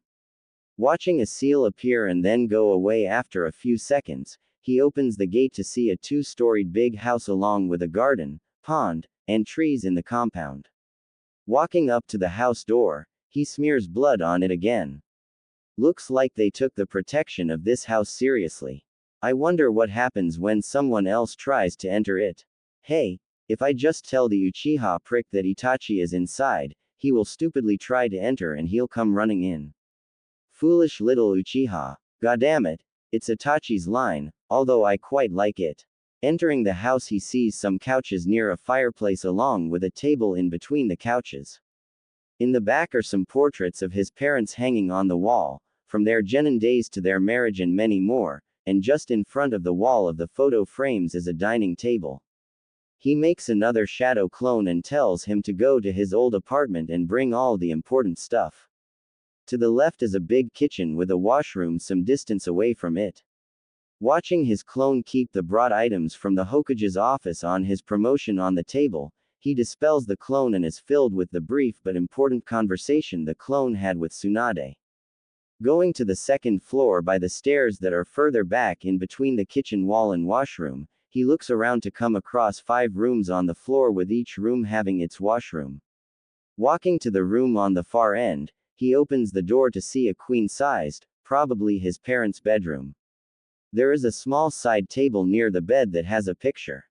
Watching a seal appear and then go away after a few seconds, he opens the gate to see a 2-storied big house along with a garden, pond, and trees in the compound. Walking up to the house door, he smears blood on it again. Looks like they took the protection of this house seriously. I wonder what happens when someone else tries to enter it. Hey, if I just tell the Uchiha prick that Itachi is inside, he will stupidly try to enter and he'll come running in. Foolish little Uchiha. Goddammit, it's Itachi's line, although I quite like it. Entering the house, he sees some couches near a fireplace along with a table in between the couches. In the back are some portraits of his parents hanging on the wall, from their genin days to their marriage and many more, and just in front of the wall of the photo frames is a dining table. He makes another shadow clone and tells him to go to his old apartment and bring all the important stuff. To the left is a big kitchen with a washroom some distance away from it. Watching his clone keep the brought items from the Hokage's office on his promotion on the table, he dispels the clone and is filled with the brief but important conversation the clone had with Tsunade. Going to the second floor by the stairs that are further back in between the kitchen wall and washroom, he looks around to come across 5 rooms on the floor with each room having its washroom. Walking to the room on the far end, he opens the door to see a queen-sized, probably his parents' bedroom. There is a small side table near the bed that has a picture.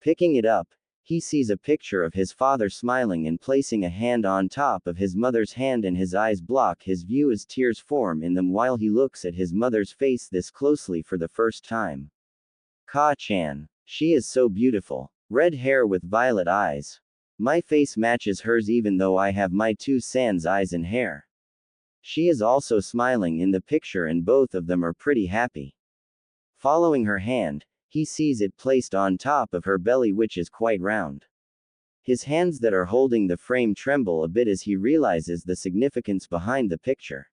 Picking it up, he sees a picture of his father smiling and placing a hand on top of his mother's hand, and his eyes block his view as tears form in them while he looks at his mother's face this closely for the first time. Ka-chan. She is so beautiful. Red hair with violet eyes. My face matches hers even though I have my two sans eyes and hair. She is also smiling in the picture and both of them are pretty happy. Following her hand, he sees it placed on top of her belly, which is quite round. His hands that are holding the frame tremble a bit as he realizes the significance behind the picture.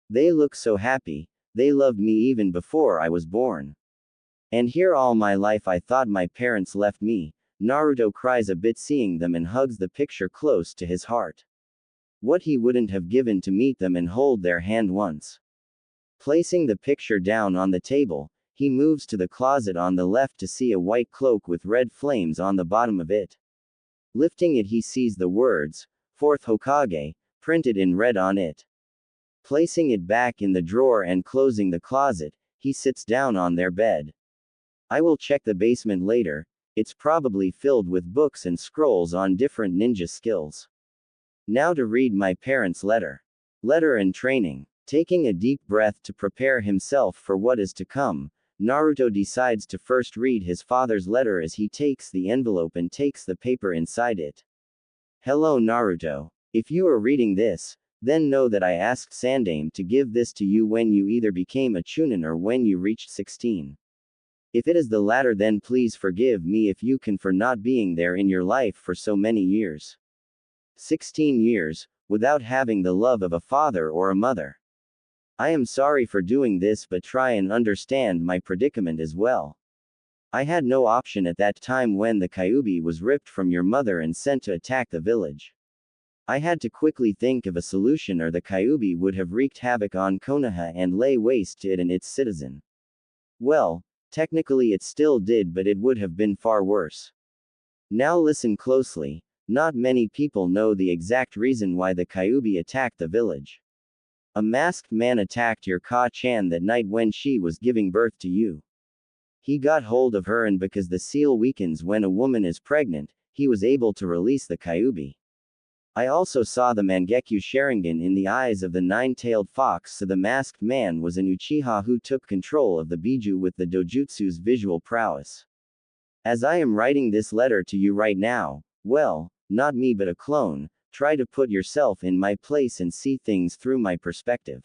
They look so happy. They loved me even before I was born. And here all my life I thought my parents left me. Naruto cries a bit seeing them and hugs the picture close to his heart. What he wouldn't have given to meet them and hold their hand once. Placing the picture down on the table, he moves to the closet on the left to see a white cloak with red flames on the bottom of it. Lifting it, he sees the words, 4th Hokage, printed in red on it. Placing it back in the drawer and closing the closet, he sits down on their bed. I will check the basement later. It's probably filled with books and scrolls on different ninja skills. Now to read my parents' letter. Letter and training. Taking a deep breath to prepare himself for what is to come, Naruto decides to first read his father's letter as he takes the envelope and takes the paper inside it. Hello Naruto. If you are reading this, then know that I asked Sandame to give this to you when you either became a chunin or when you reached 16. If it is the latter, then please forgive me if you can for not being there in your life for so many years. 16 years, without having the love of a father or a mother. I am sorry for doing this, but try and understand my predicament as well. I had no option at that time when the Kyuubi was ripped from your mother and sent to attack the village. I had to quickly think of a solution, or the Kyuubi would have wreaked havoc on Konoha and lay waste to it and its citizen. Well, technically it still did, but it would have been far worse. Now listen closely. Not many people know the exact reason why the Kyuubi attacked the village. A masked man attacked your Ka-chan that night when she was giving birth to you. He got hold of her, and because the seal weakens when a woman is pregnant, he was able to release the Kyuubi. I also saw the Mangekyo Sharingan in the eyes of the nine-tailed fox, so the masked man was an Uchiha who took control of the Biju with the dojutsu's visual prowess. As I am writing this letter to you right now, well, not me but a clone, try to put yourself in my place and see things through my perspective.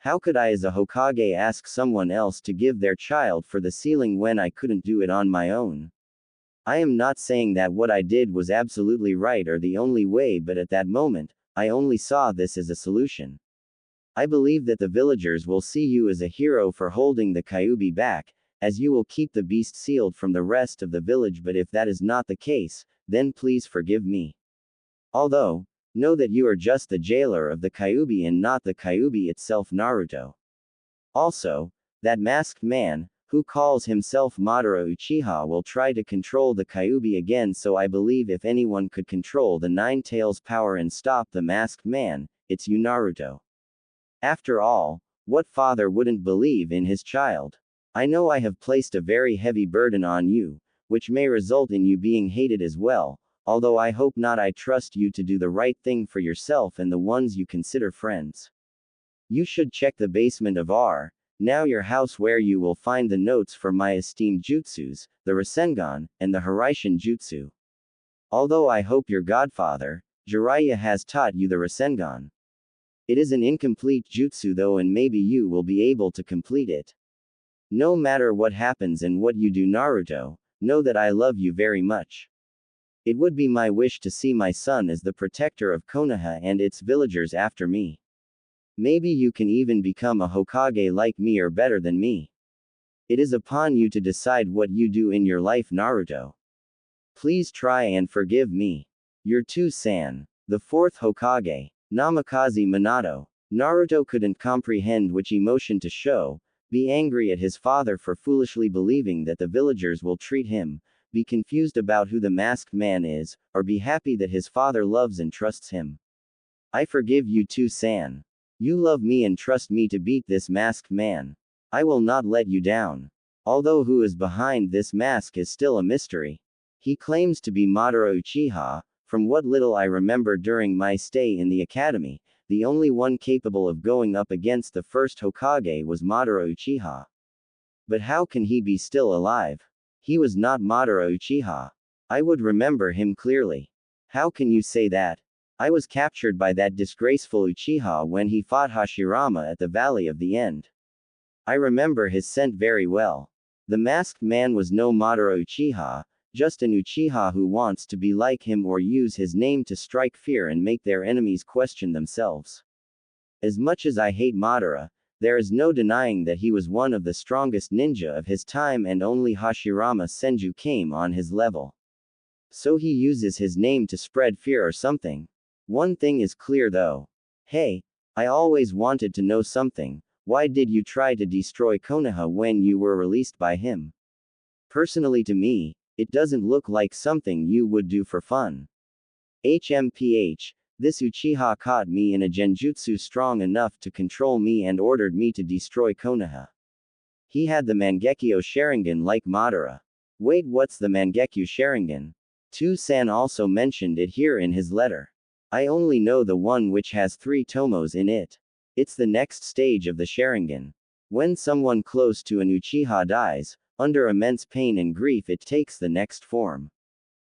How could I as a Hokage ask someone else to give their child for the sealing when I couldn't do it on my own? I am not saying that what I did was absolutely right or the only way, but at that moment, I only saw this as a solution. I believe that the villagers will see you as a hero for holding the Kyuubi back, as you will keep the beast sealed from the rest of the village, but if that is not the case, then please forgive me. Although, know that you are just the jailer of the Kyuubi and not the Kyuubi itself, Naruto. Also, that masked man, who calls himself Madara Uchiha, will try to control the Kyuubi again, so I believe if anyone could control the Nine Tails power and stop the masked man, it's you, Naruto. After all, what father wouldn't believe in his child? I know I have placed a very heavy burden on you, which may result in you being hated as well. Although I hope not. I trust you to do the right thing for yourself and the ones you consider friends. You should check the basement of now your house, where you will find the notes for my esteemed jutsus, the Rasengan, and the Hiraishin jutsu. Although I hope your godfather, Jiraiya, has taught you the Rasengan. It is an incomplete jutsu though, and maybe you will be able to complete it. No matter what happens and what you do, Naruto, know that I love you very much. It would be my wish to see my son as the protector of Konoha and its villagers after me. Maybe you can even become a Hokage like me or better than me. It is upon you to decide what you do in your life, Naruto. Please try and forgive me. Your 2 San. The 4th Hokage. Namikaze Minato. Naruto couldn't comprehend which emotion to show: be angry at his father for foolishly believing that the villagers will treat him, be confused about who the masked man is, or be happy that his father loves and trusts him. I forgive you too, San. You love me and trust me to beat this masked man. I will not let you down. Although who is behind this mask is still a mystery. He claims to be Madara Uchiha. From what little I remember during my stay in the academy, the only one capable of going up against the first Hokage was Madara Uchiha. But how can he be still alive? He was not Madara Uchiha. I would remember him clearly. How can you say that? I was captured by that disgraceful Uchiha when he fought Hashirama at the Valley of the End. I remember his scent very well. The masked man was no Madara Uchiha, just an Uchiha who wants to be like him or use his name to strike fear and make their enemies question themselves. As much as I hate Madara, there is no denying that he was one of the strongest ninja of his time, and only Hashirama Senju came on his level. So he uses his name to spread fear or something. One thing is clear though. Hey, I always wanted to know something. Why did you try to destroy Konoha when you were released by him? Personally, to me, it doesn't look like something you would do for fun. HMPH, this Uchiha caught me in a genjutsu strong enough to control me and ordered me to destroy Konoha. He had the Mangekyo Sharingan like Madara. Wait, what's the Mangekyo Sharingan? Tu-san also mentioned it here in his letter. I only know the one which has 3 tomos in it. It's the next stage of the Sharingan. When someone close to an Uchiha dies, under immense pain and grief, it takes the next form.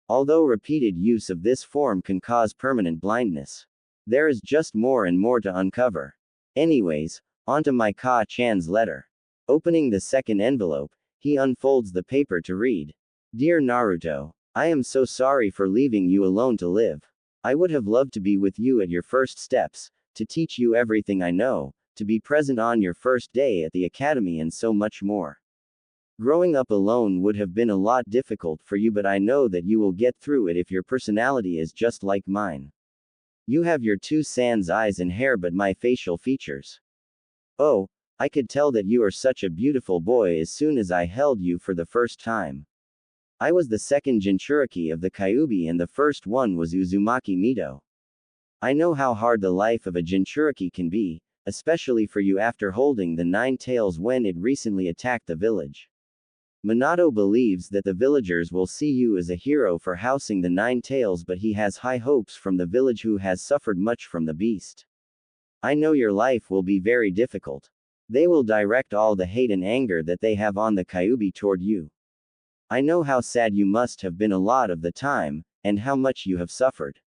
Although repeated use of this form can cause permanent blindness. There is just more and more to uncover. Anyways, onto my Ka-chan's letter. Opening the second envelope, he unfolds the paper to read. Dear Naruto, I am so sorry for leaving you alone to live. I would have loved to be with you at your first steps, to teach you everything I know, to be present on your first day at the academy, and so much more. Growing up alone would have been a lot difficult for you, but I know that you will get through it if your personality is just like mine. You have your Tu-san's eyes and hair, but my facial features. Oh, I could tell that you are such a beautiful boy as soon as I held you for the first time. I was the second Jinchuriki of the Kyuubi and the first one was Uzumaki Mito. I know how hard the life of a Jinchuriki can be, especially for you after holding the 9 tails when it recently attacked the village. Minato believes that the villagers will see you as a hero for housing the 9 tails, but he has high hopes from the village who has suffered much from the beast. I know your life will be very difficult. They will direct all the hate and anger that they have on the Kyuubi toward you. I know how sad you must have been a lot of the time, and how much you have suffered.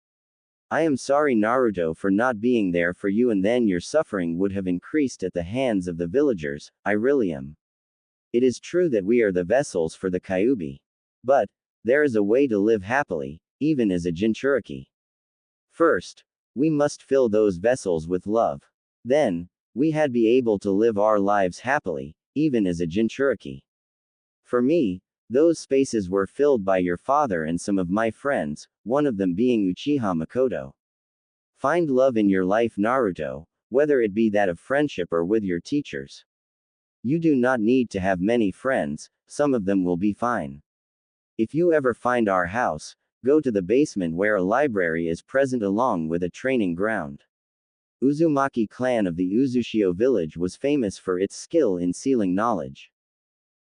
I am sorry, Naruto, for not being there for you, and then your suffering would have increased at the hands of the villagers. I really am. It is true that we are the vessels for the Kyuubi. But, there is a way to live happily, even as a Jinchuriki. First, we must fill those vessels with love. Then, we had be able to live our lives happily, even as a Jinchuriki. For me, those spaces were filled by your father and some of my friends, one of them being Uchiha Makoto. Find love in your life, Naruto, whether it be that of friendship or with your teachers. You do not need to have many friends, some of them will be fine. If you ever find our house, go to the basement where a library is present along with a training ground. Uzumaki clan of the Uzushio village was famous for its skill in sealing knowledge.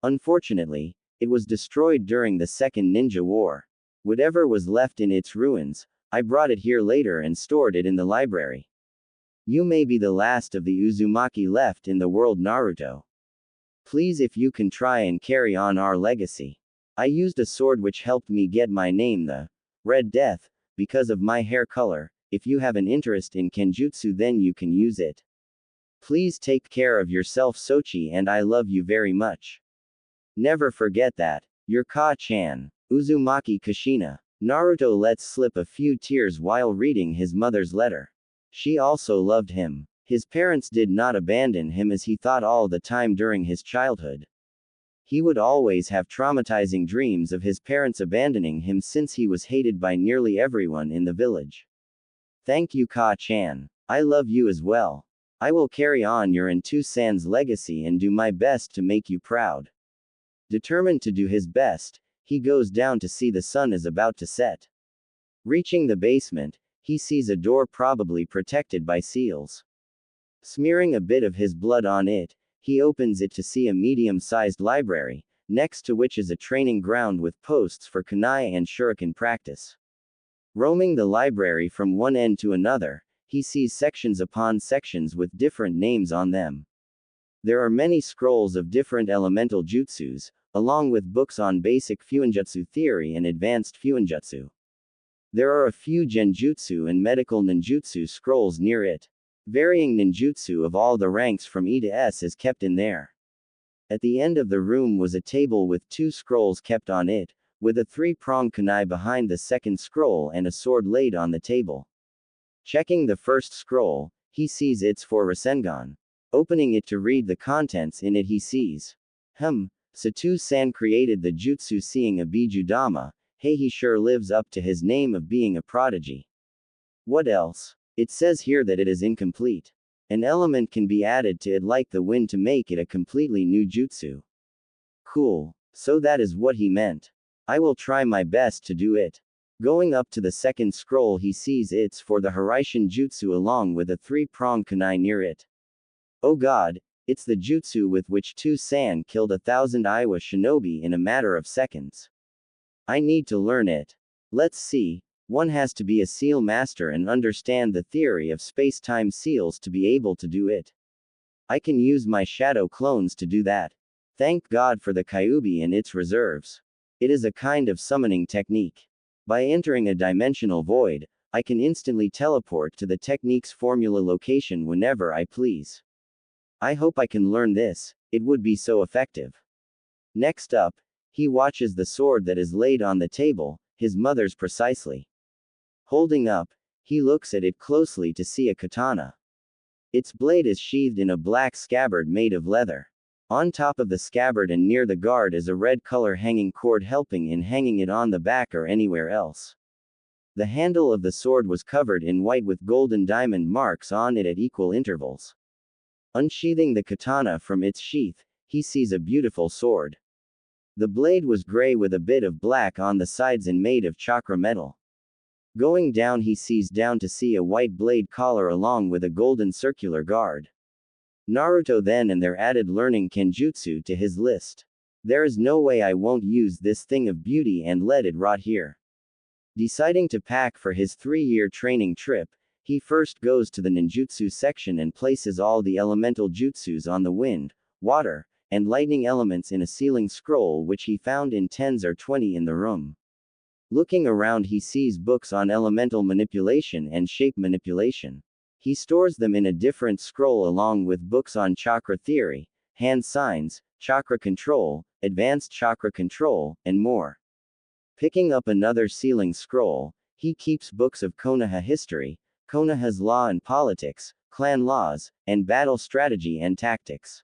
Unfortunately, it was destroyed during the Second Ninja War. Whatever was left in its ruins, I brought it here later and stored it in the library. You may be the last of the Uzumaki left in the world, Naruto. Please, if you can, try and carry on our legacy. I used a sword which helped me get my name, the Red Death, because of my hair color. If you have an interest in Kenjutsu, then you can use it. Please take care of yourself, Sochi, and I love you very much. Never forget that. Your Ka-chan, Uzumaki Kushina. Naruto lets slip a few tears while reading his mother's letter. She also loved him. His parents did not abandon him as he thought all the time during his childhood. He would always have traumatizing dreams of his parents abandoning him since he was hated by nearly everyone in the village. Thank you, Ka-chan. I love you as well. I will carry on your and Two-san's legacy and do my best to make you proud. Determined to do his best, he goes down to see the sun is about to set. Reaching the basement, he sees a door probably protected by seals. Smearing a bit of his blood on it, he opens it to see a medium-sized library, next to which is a training ground with posts for kunai and shuriken practice. Roaming the library from one end to another, he sees sections upon sections with different names on them. There are many scrolls of different elemental jutsus, along with books on basic fuinjutsu theory and advanced fuinjutsu. There are a few genjutsu and medical ninjutsu scrolls near it. Varying ninjutsu of all the ranks from E to S is kept in there. At the end of the room was a table with 2 scrolls kept on it, with a 3-pronged kunai behind the second scroll and a sword laid on the table. Checking the first scroll, he sees it's for Rasengan. Opening it to read the contents in it, he sees, Satu-san created the jutsu seeing a bijudama, hey, he sure lives up to his name of being a prodigy. What else? It says here that it is incomplete. An element can be added to it like the wind to make it a completely new jutsu. Cool. So that is what he meant. I will try my best to do it. Going up to the second scroll, he sees it's for the Hiraishin jutsu along with a 3-pronged kunai near it. Oh god, it's the jutsu with which Two-san killed 1,000 Iowa shinobi in a matter of seconds. I need to learn it. Let's see. One has to be a seal master and understand the theory of space-time seals to be able to do it. I can use my shadow clones to do that. Thank God for the Kyuubi and its reserves. It is a kind of summoning technique. By entering a dimensional void, I can instantly teleport to the technique's formula location whenever I please. I hope I can learn this, it would be so effective. Next up, he watches the sword that is laid on the table, his mother's precisely. Holding up, he looks at it closely to see a katana. Its blade is sheathed in a black scabbard made of leather. On top of the scabbard and near the guard is a red color hanging cord helping in hanging it on the back or anywhere else. The handle of the sword was covered in white with golden diamond marks on it at equal intervals. Unsheathing the katana from its sheath, he sees a beautiful sword. The blade was gray with a bit of black on the sides and made of chakra metal. Going down, he sees down to see a white blade collar along with a golden circular guard. Naruto then and there added learning kenjutsu to his list. There is no way I won't use this thing of beauty and let it rot here. Deciding to pack for his 3-year training trip, he first goes to the ninjutsu section and places all the elemental jutsus on the wind, water, and lightning elements in a sealing scroll which he found in 10s or 20 in the room. Looking around, he sees books on elemental manipulation and shape manipulation. He stores them in a different scroll along with books on chakra theory, hand signs, chakra control, advanced chakra control, and more. Picking up another sealing scroll, he keeps books of Konoha history, Konoha's law and politics, clan laws, and battle strategy and tactics.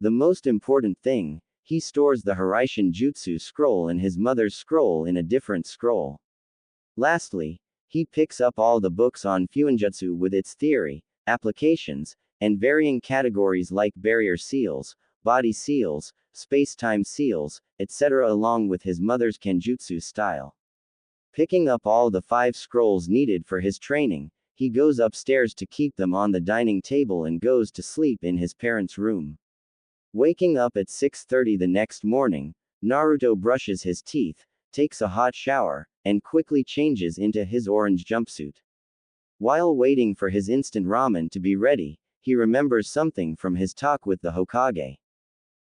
The most important thing, he stores the Hiraishin Jutsu scroll and his mother's scroll in a different scroll. Lastly, he picks up all the books on Fuinjutsu with its theory, applications, and varying categories like barrier seals, body seals, space-time seals, etc. along with his mother's Kenjutsu style. Picking up all the 5 scrolls needed for his training, he goes upstairs to keep them on the dining table and goes to sleep in his parents' room. Waking up at 6:30 the next morning, Naruto brushes his teeth, takes a hot shower, and quickly changes into his orange jumpsuit. While waiting for his instant ramen to be ready, he remembers something from his talk with the Hokage.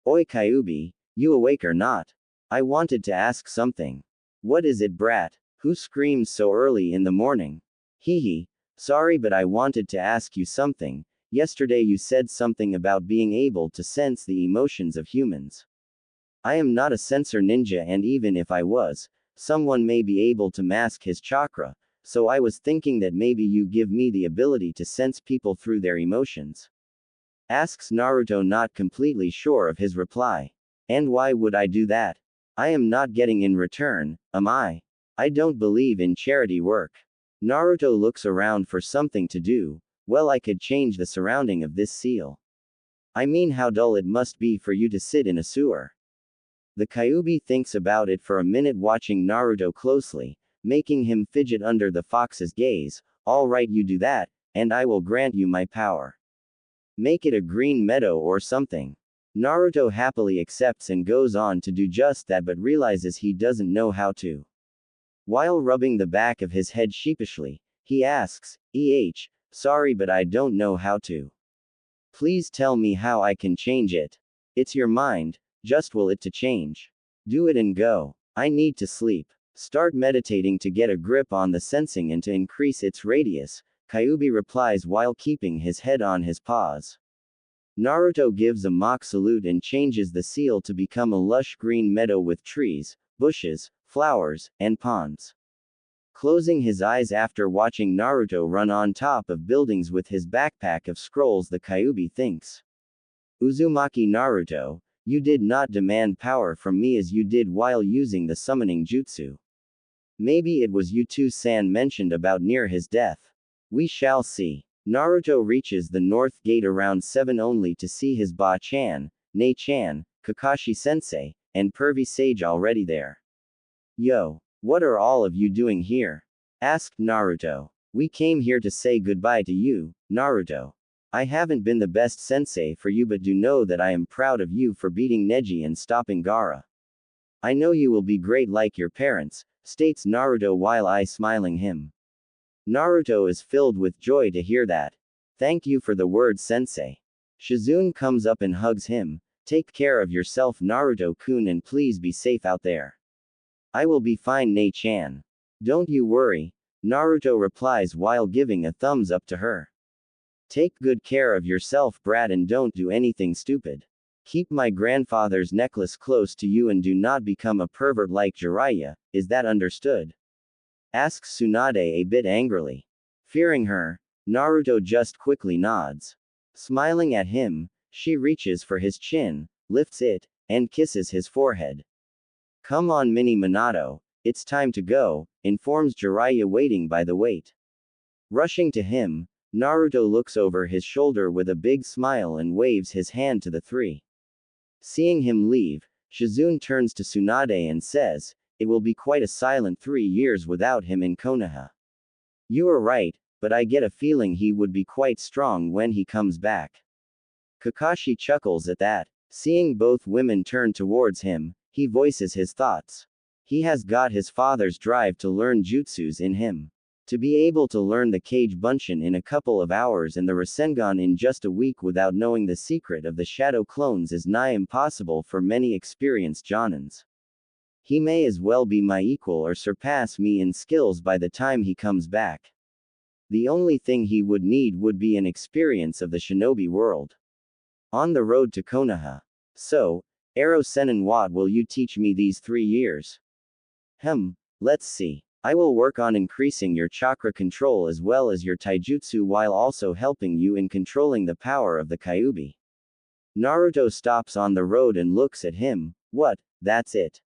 Oi Kyuubi, you awake or not? I wanted to ask something. What is it, brat? Who screams so early in the morning? Hehe. Sorry, but I wanted to ask you something. Yesterday you said something about being able to sense the emotions of humans. I am not a sensor ninja, and even if I was, someone may be able to mask his chakra, so I was thinking that maybe you give me the ability to sense people through their emotions. Asks Naruto, not completely sure of his reply. And why would I do that? I am not getting in return, am I? I don't believe in charity work. Naruto looks around for something to do, Well, I could change the surrounding of this seal. I mean, how dull it must be for you to sit in a sewer. The Kyuubi thinks about it for a minute, watching Naruto closely, making him fidget under the fox's gaze. All right, you do that, and I will grant you my power. Make it a green meadow or something. Naruto happily accepts and goes on to do just that, but realizes he doesn't know how to. While rubbing the back of his head sheepishly, he asks, sorry, but I don't know how to. Please tell me how I can change it. It's your mind, just will it to change. Do it and go. I need to sleep. Start meditating to get a grip on the sensing and to increase its radius, Kyuubi replies while keeping his head on his paws. Naruto gives a mock salute and changes the seal to become a lush green meadow with trees, bushes, flowers, and ponds. Closing his eyes after watching Naruto run on top of buildings with his backpack of scrolls, the Kyuubi thinks. Uzumaki Naruto, you did not demand power from me as you did while using the summoning jutsu. Maybe it was you too San mentioned about near his death. We shall see. Naruto reaches the north gate around 7 only to see his Ba-chan, Nei-chan, Kakashi-sensei, and Pervy Sage already there. Yo, what are all of you doing here? Asked Naruto. We came here to say goodbye to you, Naruto. I haven't been the best sensei for you, but do know that I am proud of you for beating Neji and stopping Gaara. I know you will be great like your parents, states Naruto while smiling him. Naruto is filled with joy to hear that. Thank you for the word, sensei. Shizune comes up and hugs him. Take care of yourself, Naruto-kun, and please be safe out there. I will be fine, Nei-chan. Don't you worry, Naruto replies while giving a thumbs up to her. Take good care of yourself, brat, and don't do anything stupid. Keep my grandfather's necklace close to you and do not become a pervert like Jiraiya, is that understood? Asks Tsunade a bit angrily. Fearing her, Naruto just quickly nods. Smiling at him, she reaches for his chin, lifts it, and kisses his forehead. Come on, Mini Minato, it's time to go, informs Jiraiya waiting by the wait. Rushing to him, Naruto looks over his shoulder with a big smile and waves his hand to the three. Seeing him leave, Shizune turns to Tsunade and says, it will be quite a silent 3 years without him in Konoha. You are right, but I get a feeling he would be quite strong when he comes back. Kakashi chuckles at that. Seeing both women turn towards him, he voices his thoughts. He has got his father's drive to learn jutsus in him. To be able to learn the Kage Bunshin in a couple of hours and the Rasengan in just a week without knowing the secret of the shadow clones is nigh impossible for many experienced Jonins. He may as well be my equal or surpass me in skills by the time he comes back. The only thing he would need would be an experience of the shinobi world. On the road to Konoha. So, Ero Senin, what will you teach me these 3 years? Let's see. I will work on increasing your chakra control as well as your taijutsu while also helping you in controlling the power of the Kyuubi. Naruto stops on the road and looks at him. What, that's it?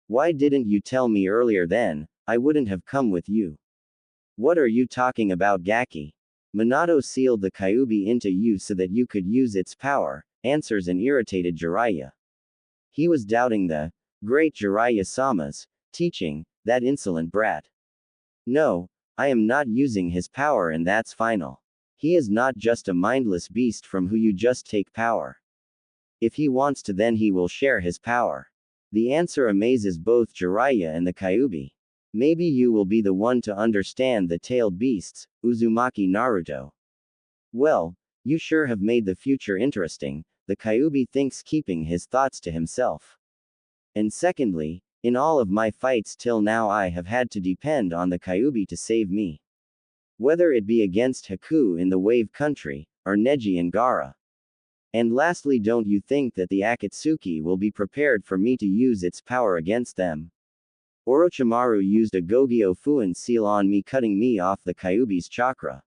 Why didn't you tell me earlier then? I wouldn't have come with you. What are you talking about, Gaki? Minato sealed the Kyuubi into you so that you could use its power, answers an irritated Jiraiya. He was doubting the great Jiraiya-sama's teaching, that insolent brat. No, I am not using his power, and that's final. He is not just a mindless beast from who you just take power. If he wants to, then he will share his power. The answer amazes both Jiraiya and the Kyuubi. Maybe you will be the one to understand the tailed beasts, Uzumaki Naruto. Well, you sure have made the future interesting, the Kyuubi thinks, keeping his thoughts to himself. And secondly, in all of my fights till now I have had to depend on the Kyuubi to save me. Whether it be against Haku in the Wave Country, or Neji and Gaara. And lastly, don't you think that the Akatsuki will be prepared for me to use its power against them? Orochimaru used a Gogyo Fuin seal on me, cutting me off the Kyuubi's chakra.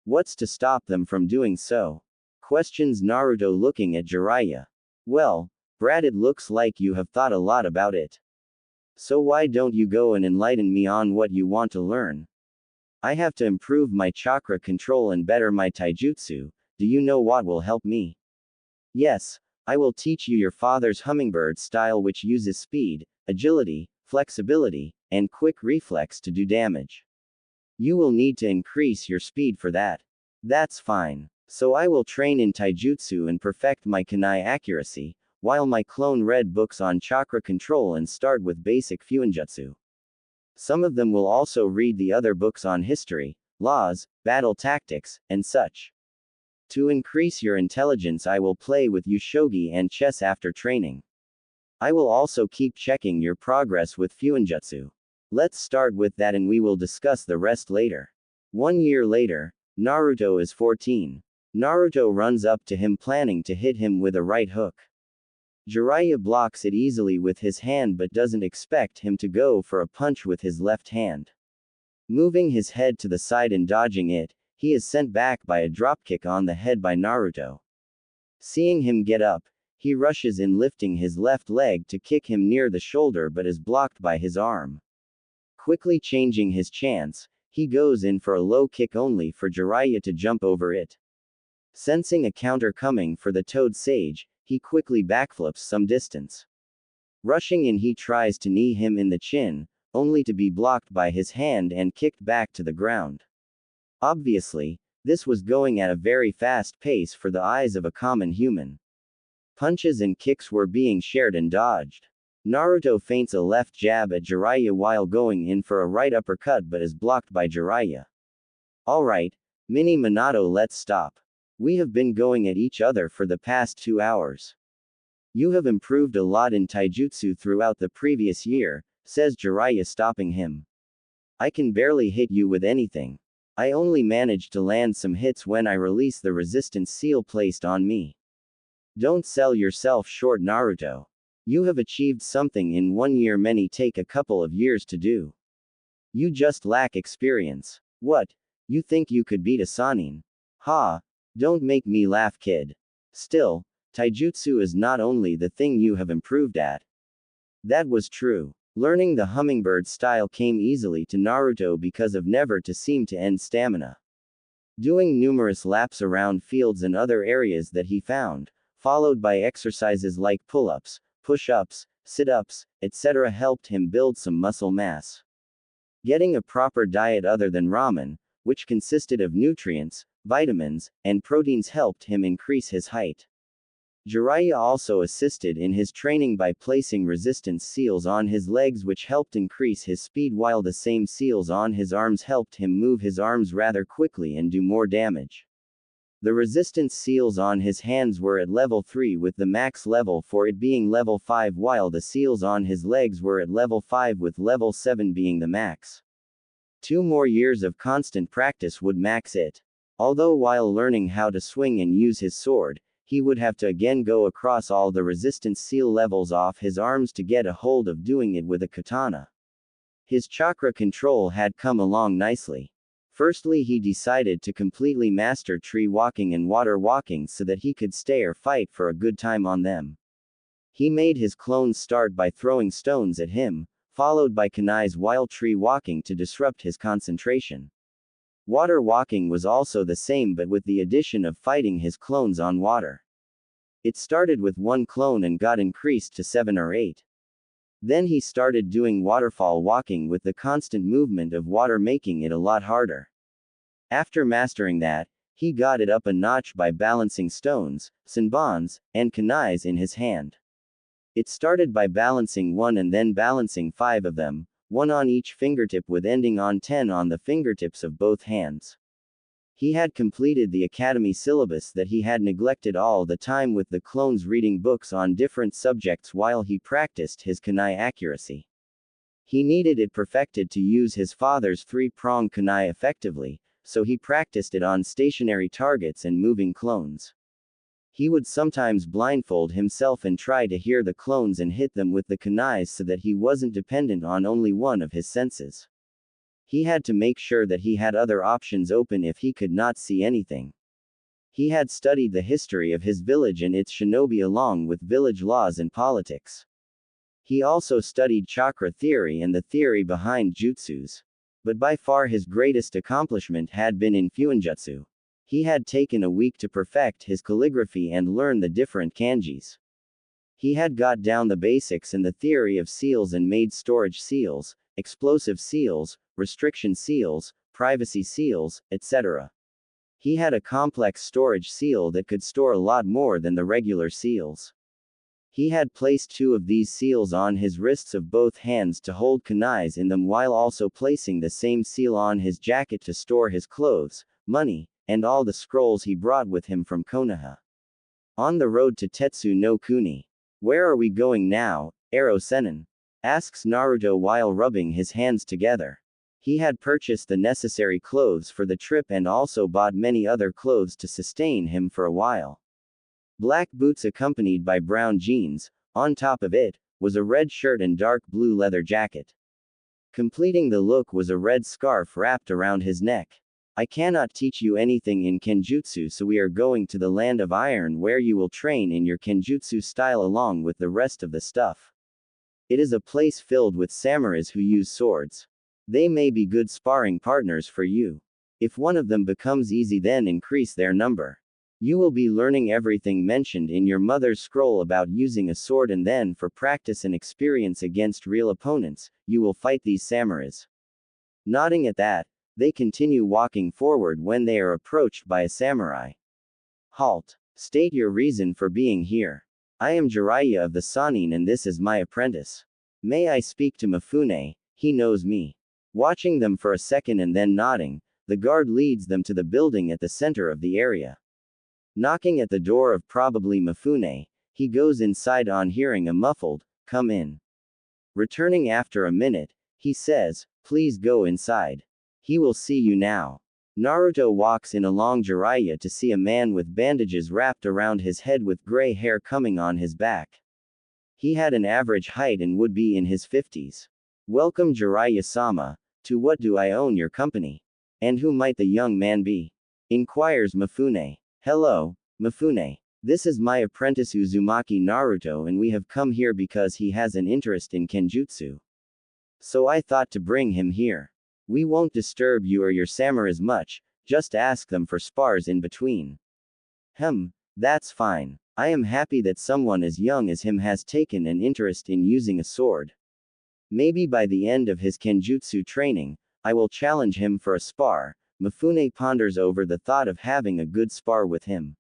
What's to stop them from doing so? Questions Naruto looking at Jiraiya. Well, Brad, it looks like you have thought a lot about it. So why don't you go and enlighten me on what you want to learn? I have to improve my chakra control and better my taijutsu. Do you know what will help me? Yes, I will teach you your father's hummingbird style, which uses speed, agility, flexibility, and quick reflex to do damage. You will need to increase your speed for that. That's fine. So I will train in taijutsu and perfect my kunai accuracy, while my clone read books on chakra control and start with basic fuinjutsu. Some of them will also read the other books on history, laws, battle tactics, and such. To increase your intelligence, I will play with you shogi and chess after training. I will also keep checking your progress with fuinjutsu. Let's start with that and we will discuss the rest later. 1 year later, Naruto is 14. Naruto runs up to him planning to hit him with a right hook. Jiraiya blocks it easily with his hand but doesn't expect him to go for a punch with his left hand. Moving his head to the side and dodging it, he is sent back by a dropkick on the head by Naruto. Seeing him get up, he rushes in, lifting his left leg to kick him near the shoulder but is blocked by his arm. Quickly changing his chance, he goes in for a low kick only for Jiraiya to jump over it. Sensing a counter coming for the Toad Sage, he quickly backflips some distance. Rushing in, he tries to knee him in the chin, only to be blocked by his hand and kicked back to the ground. Obviously, this was going at a very fast pace for the eyes of a common human. Punches and kicks were being shared and dodged. Naruto feints a left jab at Jiraiya while going in for a right uppercut but is blocked by Jiraiya. Alright, Mini Minato, let's stop. We have been going at each other for the past 2 hours. You have improved a lot in taijutsu throughout the previous year, says Jiraiya, stopping him. I can barely hit you with anything. I only managed to land some hits when I release the resistance seal placed on me. Don't sell yourself short, Naruto. You have achieved something in 1 year many take a couple of years to do. You just lack experience. What? You think you could beat a Sannin? Ha! Don't make me laugh, kid. Still, taijutsu is not only the thing you have improved at. That was true. Learning the hummingbird style came easily to Naruto because of never to seem to end stamina. Doing numerous laps around fields and other areas that he found, followed by exercises like pull-ups, push-ups, sit-ups, etc. helped him build some muscle mass. Getting a proper diet other than ramen, which consisted of nutrients, vitamins, and proteins, helped him increase his height. Jiraiya also assisted in his training by placing resistance seals on his legs, which helped increase his speed, while the same seals on his arms helped him move his arms rather quickly and do more damage. The resistance seals on his hands were at level 3 with the max level for it being level 5, while the seals on his legs were at level 5 with level 7 being the max. 2 more years of constant practice would max it. Although while learning how to swing and use his sword, he would have to again go across all the resistance seal levels off his arms to get a hold of doing it with a katana. His chakra control had come along nicely. Firstly, he decided to completely master tree walking and water walking so that he could stay or fight for a good time on them. He made his clones start by throwing stones at him, followed by kunais while tree walking to disrupt his concentration. Water walking was also the same, but with the addition of fighting his clones on water. It started with 1 clone and got increased to 7 or 8. Then he started doing waterfall walking with the constant movement of water, making it a lot harder. After mastering that, he got it up a notch by balancing stones, senbons, and kunais in his hand. It started by balancing 1 and then balancing 5 of them, 1 on each fingertip with ending on 10 on the fingertips of both hands. He had completed the academy syllabus that he had neglected all the time, with the clones reading books on different subjects while he practiced his kunai accuracy. He needed it perfected to use his father's 3-prong kunai effectively, so he practiced it on stationary targets and moving clones. He would sometimes blindfold himself and try to hear the clones and hit them with the kunais so that he wasn't dependent on only one of his senses. He had to make sure that he had other options open if he could not see anything. He had studied the history of his village and its shinobi along with village laws and politics. He also studied chakra theory and the theory behind jutsus. But by far his greatest accomplishment had been in fuinjutsu. He had taken a week to perfect his calligraphy and learn the different kanjis. He had got down the basics and the theory of seals and made storage seals, explosive seals, restriction seals, privacy seals, etc. He had a complex storage seal that could store a lot more than the regular seals. He had placed 2 of these seals on his wrists of both hands to hold kunais in them, while also placing the same seal on his jacket to store his clothes, money, and all the scrolls he brought with him from Konoha. On the road to Tetsu no Kuni. Where are we going now, Ero Sennin? Asks Naruto while rubbing his hands together. He had purchased the necessary clothes for the trip and also bought many other clothes to sustain him for a while. Black boots accompanied by brown jeans, on top of it, was a red shirt and dark blue leather jacket. Completing the look was a red scarf wrapped around his neck. I cannot teach you anything in Kenjutsu, so we are going to the land of iron where you will train in your Kenjutsu style along with the rest of the stuff. It is a place filled with samurais who use swords. They may be good sparring partners for you. If one of them becomes easy, then increase their number. You will be learning everything mentioned in your mother's scroll about using a sword, and then for practice and experience against real opponents, you will fight these samurais. Nodding at that, they continue walking forward when they are approached by a samurai. Halt. State your reason for being here. I am Jiraiya of the Sannin and this is my apprentice. May I speak to Mifune? He knows me. Watching them for a second and then nodding, the guard leads them to the building at the center of the area. Knocking at the door of probably Mifune, he goes inside on hearing a muffled, "Come in." Returning after a minute, he says, "Please go inside. He will see you now." Naruto walks in along Jiraiya to see a man with bandages wrapped around his head with gray hair coming on his back. He had an average height and would be in his 50s. "Welcome Jiraiya-sama, to what do I own your company? And who might the young man be?" inquires Mifune. "Hello, Mifune. This is my apprentice Uzumaki Naruto and we have come here because he has an interest in Kenjutsu. So I thought to bring him here. We won't disturb you or your samurais much, just ask them for spars in between." That's fine. I am happy that someone as young as him has taken an interest in using a sword. Maybe by the end of his Kenjutsu training, I will challenge him for a spar. Mifune ponders over the thought of having a good spar with him.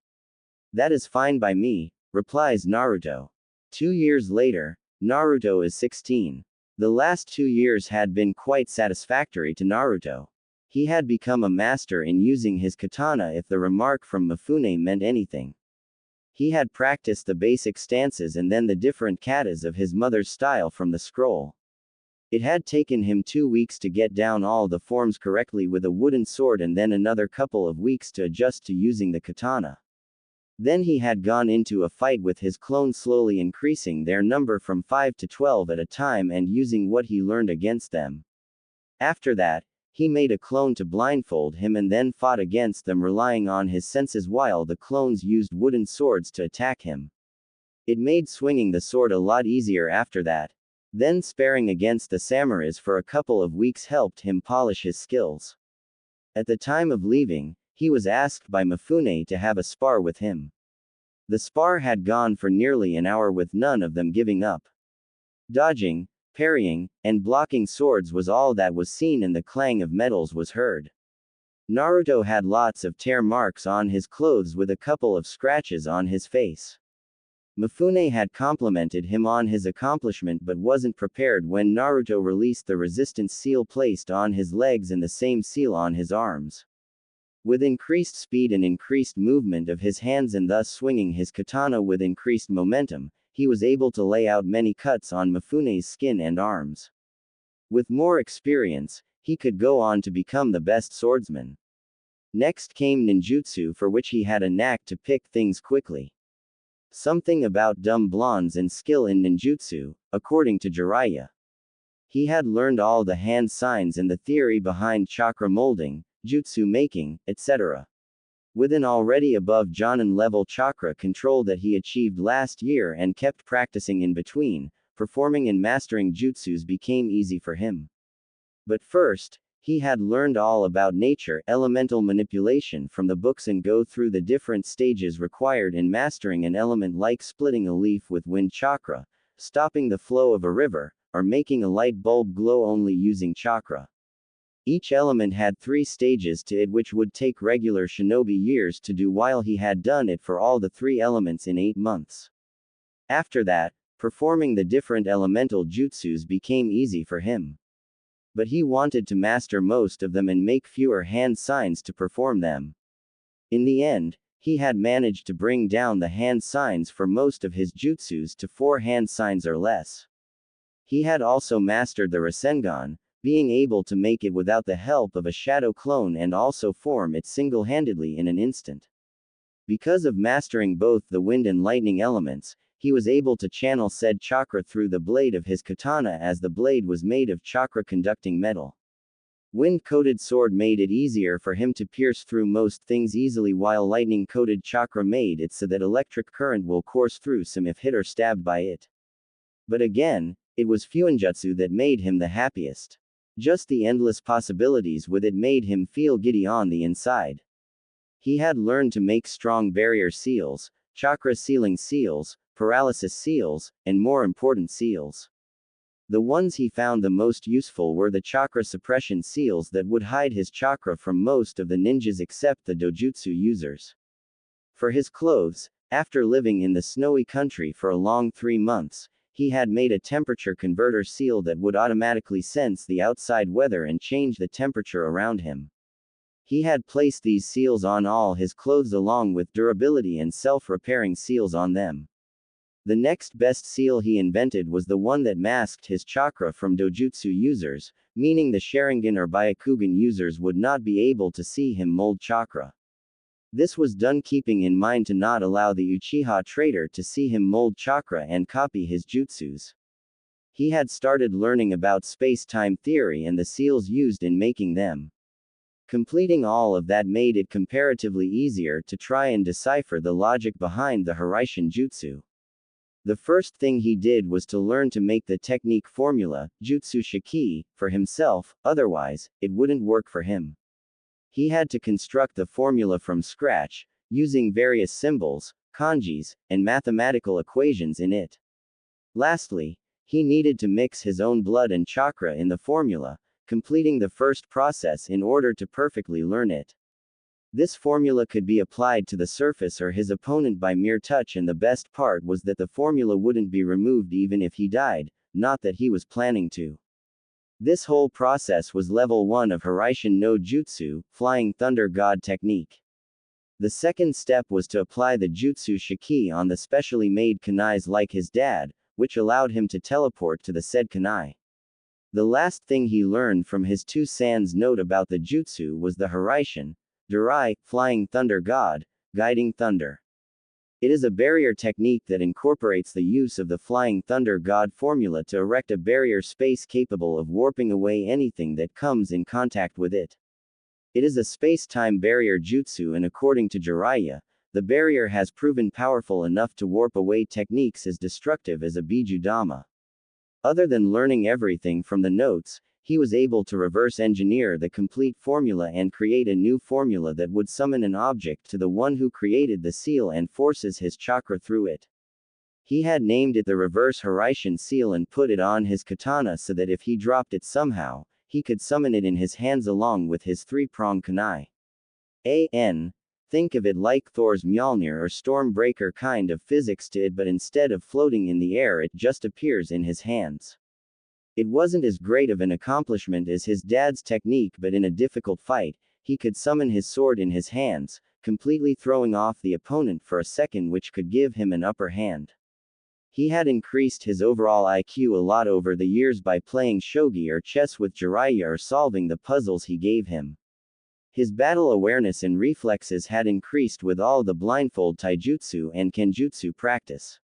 "That is fine by me," replies Naruto. 2 years later, Naruto is 16. The last 2 years had been quite satisfactory to Naruto. He had become a master in using his katana if the remark from Mifune meant anything. He had practiced the basic stances and then the different katas of his mother's style from the scroll. It had taken him 2 weeks to get down all the forms correctly with a wooden sword and then another couple of weeks to adjust to using the katana. Then he had gone into a fight with his clones, slowly increasing their number from 5 to 12 at a time and using what he learned against them. After that, he made a clone to blindfold him and then fought against them, relying on his senses while the clones used wooden swords to attack him. It made swinging the sword a lot easier after that. Then sparring against the samurais for a couple of weeks helped him polish his skills. At the time of leaving, he was asked by Mifune to have a spar with him. The spar had gone for nearly an hour with none of them giving up. Dodging, parrying, and blocking swords was all that was seen and the clang of metals was heard. Naruto had lots of tear marks on his clothes with a couple of scratches on his face. Mifune had complimented him on his accomplishment but wasn't prepared when Naruto released the resistance seal placed on his legs and the same seal on his arms. With increased speed and increased movement of his hands and thus swinging his katana with increased momentum, he was able to lay out many cuts on Mifune's skin and arms. With more experience, he could go on to become the best swordsman. Next came ninjutsu, for which he had a knack to pick things quickly. Something about dumb blondes and skill in ninjutsu, according to Jiraiya. He had learned all the hand signs and the theory behind chakra molding, jutsu making, etc. With an already above Jonin level chakra control that he achieved last year and kept practicing in between, performing and mastering jutsus became easy for him. But first, He had learned all about nature, elemental manipulation from the books and go through the different stages required in mastering an element like splitting a leaf with wind chakra, stopping the flow of a river, or making a light bulb glow only using chakra. Each element had 3 stages to it which would take regular shinobi years to do while he had done it for all the 3 elements in 8 months. After that, performing the different elemental jutsus became easy for him. But he wanted to master most of them and make fewer hand signs to perform them. In the end, he had managed to bring down the hand signs for most of his jutsus to 4 hand signs or less. He had also mastered the Rasengan, being able to make it without the help of a shadow clone and also form it single-handedly in an instant. Because of mastering both the wind and lightning elements, he was able to channel said chakra through the blade of his katana as the blade was made of chakra-conducting metal. Wind-coated sword made it easier for him to pierce through most things easily, while lightning-coated chakra made it so that electric current will course through some if hit or stabbed by it. But again, it was Fuinjutsu that made him the happiest. Just the endless possibilities with it made him feel giddy on the inside. He had learned to make strong barrier seals, chakra sealing seals, paralysis seals, and more important seals. The ones he found the most useful were the chakra suppression seals that would hide his chakra from most of the ninjas except the dojutsu users. For his clothes, after living in the snowy country for a long 3 months, he had made a temperature converter seal that would automatically sense the outside weather and change the temperature around him. He had placed these seals on all his clothes along with durability and self-repairing seals on them. The next best seal he invented was the one that masked his chakra from dojutsu users, meaning the Sharingan or Byakugan users would not be able to see him mold chakra. This was done keeping in mind to not allow the Uchiha traitor to see him mold chakra and copy his jutsus. He had started learning about space-time theory and the seals used in making them. Completing all of that made it comparatively easier to try and decipher the logic behind the Hiraishin jutsu. The first thing he did was to learn to make the technique formula, Jutsu Shiki, for himself, otherwise, it wouldn't work for him. He had to construct the formula from scratch, using various symbols, kanjis, and mathematical equations in it. Lastly, he needed to mix his own blood and chakra in the formula, completing the first process in order to perfectly learn it. This formula could be applied to the surface or his opponent by mere touch, and the best part was that the formula wouldn't be removed even if he died, not that he was planning to. This whole process was level 1 of Hiraishin no Jutsu, Flying Thunder God technique. The second step was to apply the Jutsu Shiki on the specially made kunais like his dad, which allowed him to teleport to the said kunai. The last thing he learned from his 2 sans note about the jutsu was the Hiraishin, Durai, Flying Thunder God, Guiding Thunder. It is a barrier technique that incorporates the use of the Flying Thunder God formula to erect a barrier space capable of warping away anything that comes in contact with it. It is a space-time barrier jutsu, and according to Jiraiya, the barrier has proven powerful enough to warp away techniques as destructive as a Bijudama. Other than learning everything from the notes, he was able to reverse engineer the complete formula and create a new formula that would summon an object to the one who created the seal and forces his chakra through it. He had named it the reverse Hiraishin seal and put it on his katana so that if he dropped it somehow, he could summon it in his hands along with his 3-prong kunai. Think of it like Thor's Mjolnir or Stormbreaker kind of physics to it, but instead of floating in the air it just appears in his hands. It wasn't as great of an accomplishment as his dad's technique, but in a difficult fight, he could summon his sword in his hands, completely throwing off the opponent for a second, which could give him an upper hand. He had increased his overall IQ a lot over the years by playing shogi or chess with Jiraiya or solving the puzzles he gave him. His battle awareness and reflexes had increased with all the blindfold taijutsu and kenjutsu practice.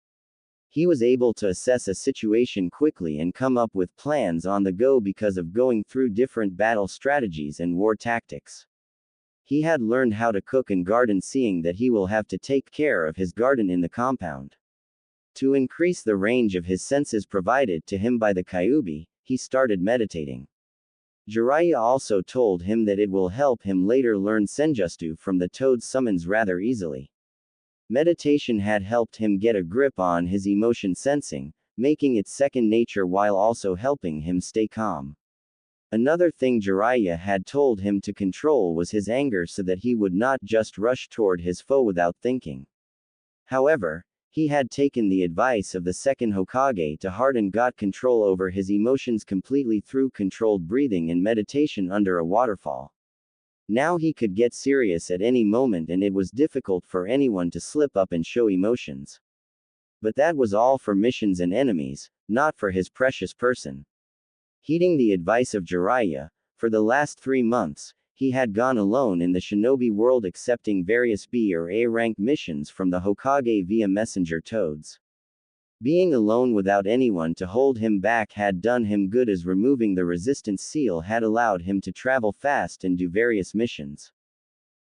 He was able to assess a situation quickly and come up with plans on the go because of going through different battle strategies and war tactics. He had learned how to cook and garden, seeing that he will have to take care of his garden in the compound. To increase the range of his senses provided to him by the Kyuubi, he started meditating. Jiraiya also told him that it will help him later learn Senjutsu from the toad's summons rather easily. Meditation had helped him get a grip on his emotion sensing, making it second nature while also helping him stay calm. Another thing Jiraiya had told him to control was his anger so that he would not just rush toward his foe without thinking. However, he had taken the advice of the second Hokage to heart and got control over his emotions completely through controlled breathing and meditation under a waterfall. Now he could get serious at any moment and it was difficult for anyone to slip up and show emotions. But that was all for missions and enemies, not for his precious person. Heeding the advice of Jiraiya, for the last 3 months, he had gone alone in the shinobi world accepting various B or A rank missions from the Hokage via messenger toads. Being alone without anyone to hold him back had done him good as removing the resistance seal had allowed him to travel fast and do various missions.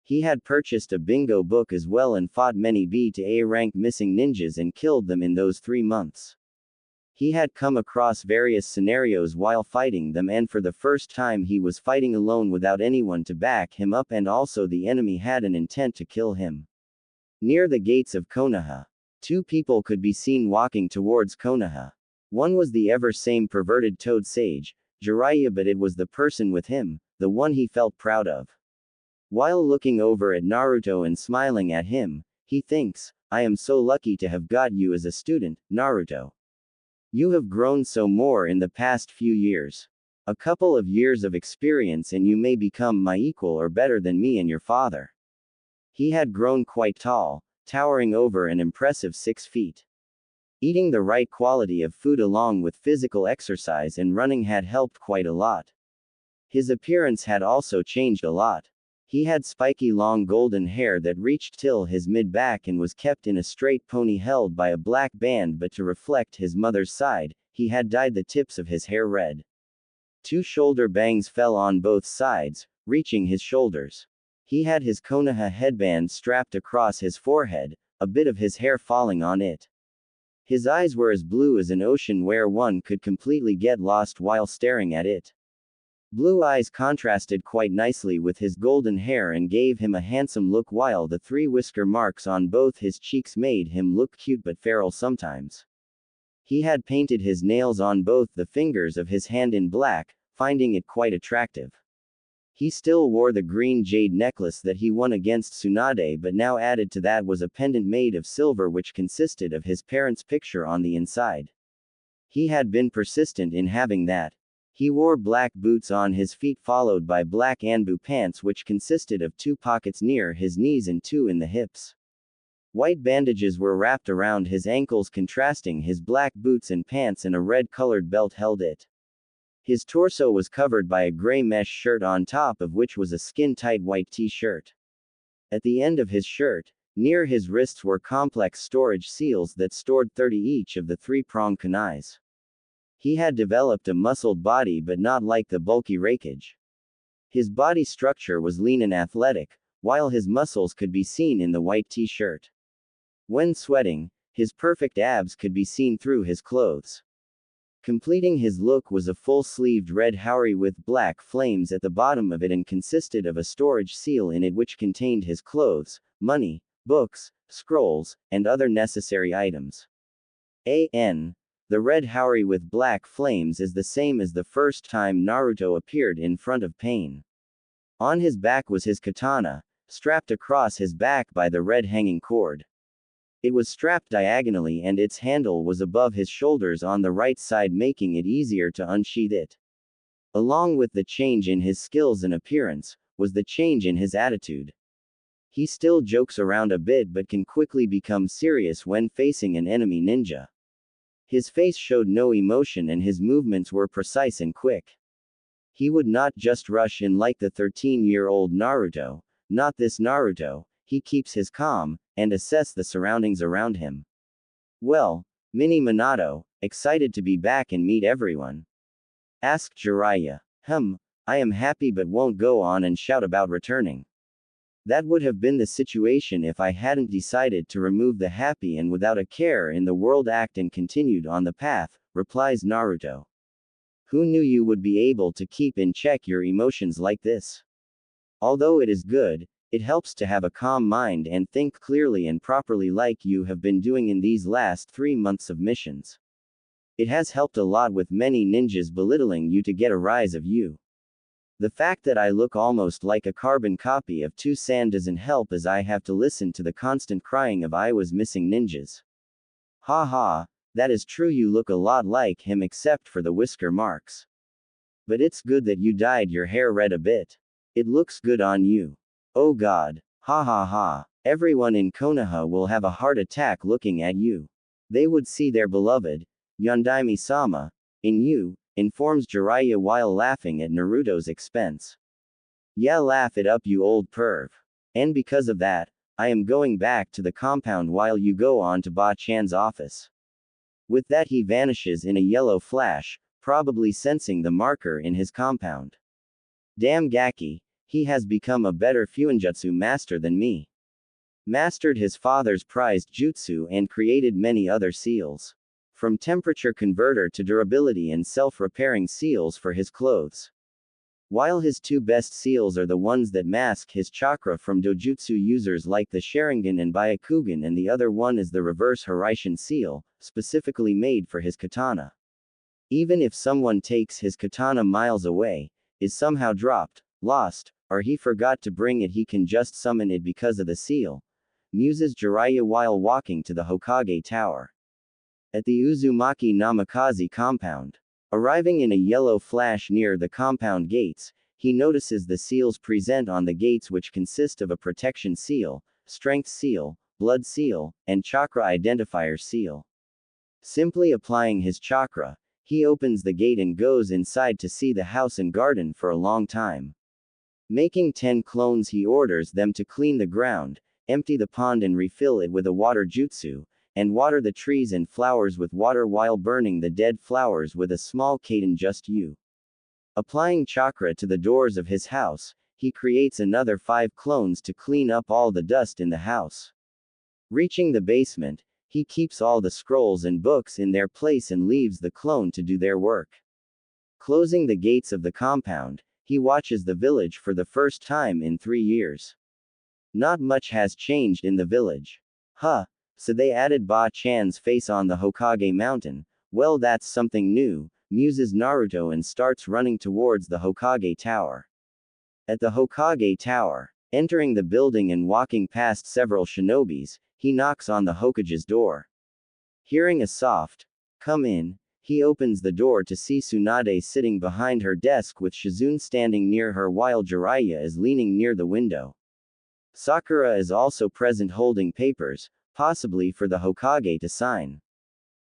He had purchased a bingo book as well and fought many B to A rank missing ninjas and killed them in those 3 months. He had come across various scenarios while fighting them and for the first time he was fighting alone without anyone to back him up and also the enemy had an intent to kill him. Near the gates of Konoha, 2 people could be seen walking towards Konoha. One was the ever-same perverted toad sage, Jiraiya, but it was the person with him, the one he felt proud of. While looking over at Naruto and smiling at him, he thinks, "I am so lucky to have got you as a student, Naruto. You have grown so more in the past few years. A couple of years of experience and you may become my equal or better than me and your father." He had grown quite tall, towering over an impressive 6 feet. Eating the right quality of food along with physical exercise and running had helped quite a lot. His appearance had also changed a lot. He had spiky long golden hair that reached till his mid-back and was kept in a straight pony held by a black band, but to reflect his mother's side, he had dyed the tips of his hair red. 2 shoulder bangs fell on both sides, reaching his shoulders. He had his Konoha headband strapped across his forehead, a bit of his hair falling on it. His eyes were as blue as an ocean where one could completely get lost while staring at it. Blue eyes contrasted quite nicely with his golden hair and gave him a handsome look while the 3 whisker marks on both his cheeks made him look cute but feral sometimes. He had painted his nails on both the fingers of his hand in black, finding it quite attractive. He still wore the green jade necklace that he won against Tsunade, but now added to that was a pendant made of silver which consisted of his parents' picture on the inside. He had been persistent in having that. He wore black boots on his feet followed by black anbu pants which consisted of 2 pockets near his knees and 2 in the hips. White bandages were wrapped around his ankles contrasting his black boots and pants and a red-colored belt held it. His torso was covered by a gray mesh shirt on top of which was a skin-tight white t-shirt. At the end of his shirt, near his wrists were complex storage seals that stored 30 each of the 3-pronged kunais. He had developed a muscled body but not like the bulky Raikage. His body structure was lean and athletic, while his muscles could be seen in the white t-shirt. When sweating, his perfect abs could be seen through his clothes. Completing his look was a full-sleeved red haori with black flames at the bottom of it and consisted of a storage seal in it which contained his clothes, money, books, scrolls, and other necessary items. The red haori with black flames is the same as the first time Naruto appeared in front of Pain. On his back was his katana, strapped across his back by the red hanging cord. It was strapped diagonally and its handle was above his shoulders on the right side, making it easier to unsheath it. Along with the change in his skills and appearance, was the change in his attitude. He still jokes around a bit but can quickly become serious when facing an enemy ninja. His face showed no emotion and his movements were precise and quick. He would not just rush in like the 13-year-old Naruto, not this Naruto, he keeps his calm, and assess the surroundings around him. "Well, Mini Minato, excited to be back and meet everyone?" asked Jiraiya. I am happy but won't go on and shout about returning. That would have been the situation if I hadn't decided to remove the happy and without a care in the world act and continued on the path," replies Naruto. Who knew you would be able to keep in check your emotions like this? Although it is good, it helps to have a calm mind and think clearly and properly like you have been doing in these last 3 months of missions. It has helped a lot with many ninjas belittling you to get a rise of you. The fact that I look almost like a carbon copy of 2-san doesn't help as I have to listen to the constant crying of I was missing ninjas. Ha ha, that is true, you look a lot like him except for the whisker marks. But it's good that you dyed your hair red a bit. It looks good on you. Oh god. Ha ha ha. Everyone in Konoha will have a heart attack looking at you. They would see their beloved, Yondaime-sama, in you, informs Jiraiya while laughing at Naruto's expense. Yeah, laugh it up, you old perv. And because of that, I am going back to the compound while you go on to Ba-chan's office. With that he vanishes in a yellow flash, probably sensing the marker in his compound. Damn Gaki, he has become a better Fuinjutsu master than me. Mastered his father's prized jutsu and created many other seals. From temperature converter to durability and self-repairing seals for his clothes. While his two best seals are the ones that mask his chakra from dojutsu users like the Sharingan and Byakugan, and the other one is the reverse Hiraishin seal, specifically made for his katana. Even if someone takes his katana miles away, is somehow dropped, lost, or he forgot to bring it, he can just summon it because of the seal, muses Jiraiya while walking to the Hokage Tower. At the Uzumaki Namikaze compound. Arriving in a yellow flash near the compound gates, he notices the seals present on the gates, which consist of a protection seal, strength seal, blood seal, and chakra identifier seal. Simply applying his chakra, he opens the gate and goes inside to see the house and garden for a long time. Making 10 clones, he orders them to clean the ground, empty the pond and refill it with a water jutsu, and water the trees and flowers with water while burning the dead flowers with a small kaiden just you. Applying chakra to the doors of his house, he creates another 5 clones to clean up all the dust in the house. Reaching the basement, he keeps all the scrolls and books in their place and leaves the clone to do their work. Closing the gates of the compound, he watches the village for the first time in 3 years. Not much has changed in the village. Huh. So they added Ba-chan's face on the Hokage mountain. Well, that's something new, muses Naruto and starts running towards the Hokage Tower. At the Hokage Tower, entering the building and walking past several shinobis, he knocks on the Hokage's door. Hearing a soft, "Come in," he opens the door to see Tsunade sitting behind her desk with Shizune standing near her while Jiraiya is leaning near the window. Sakura is also present holding papers, possibly for the Hokage to sign.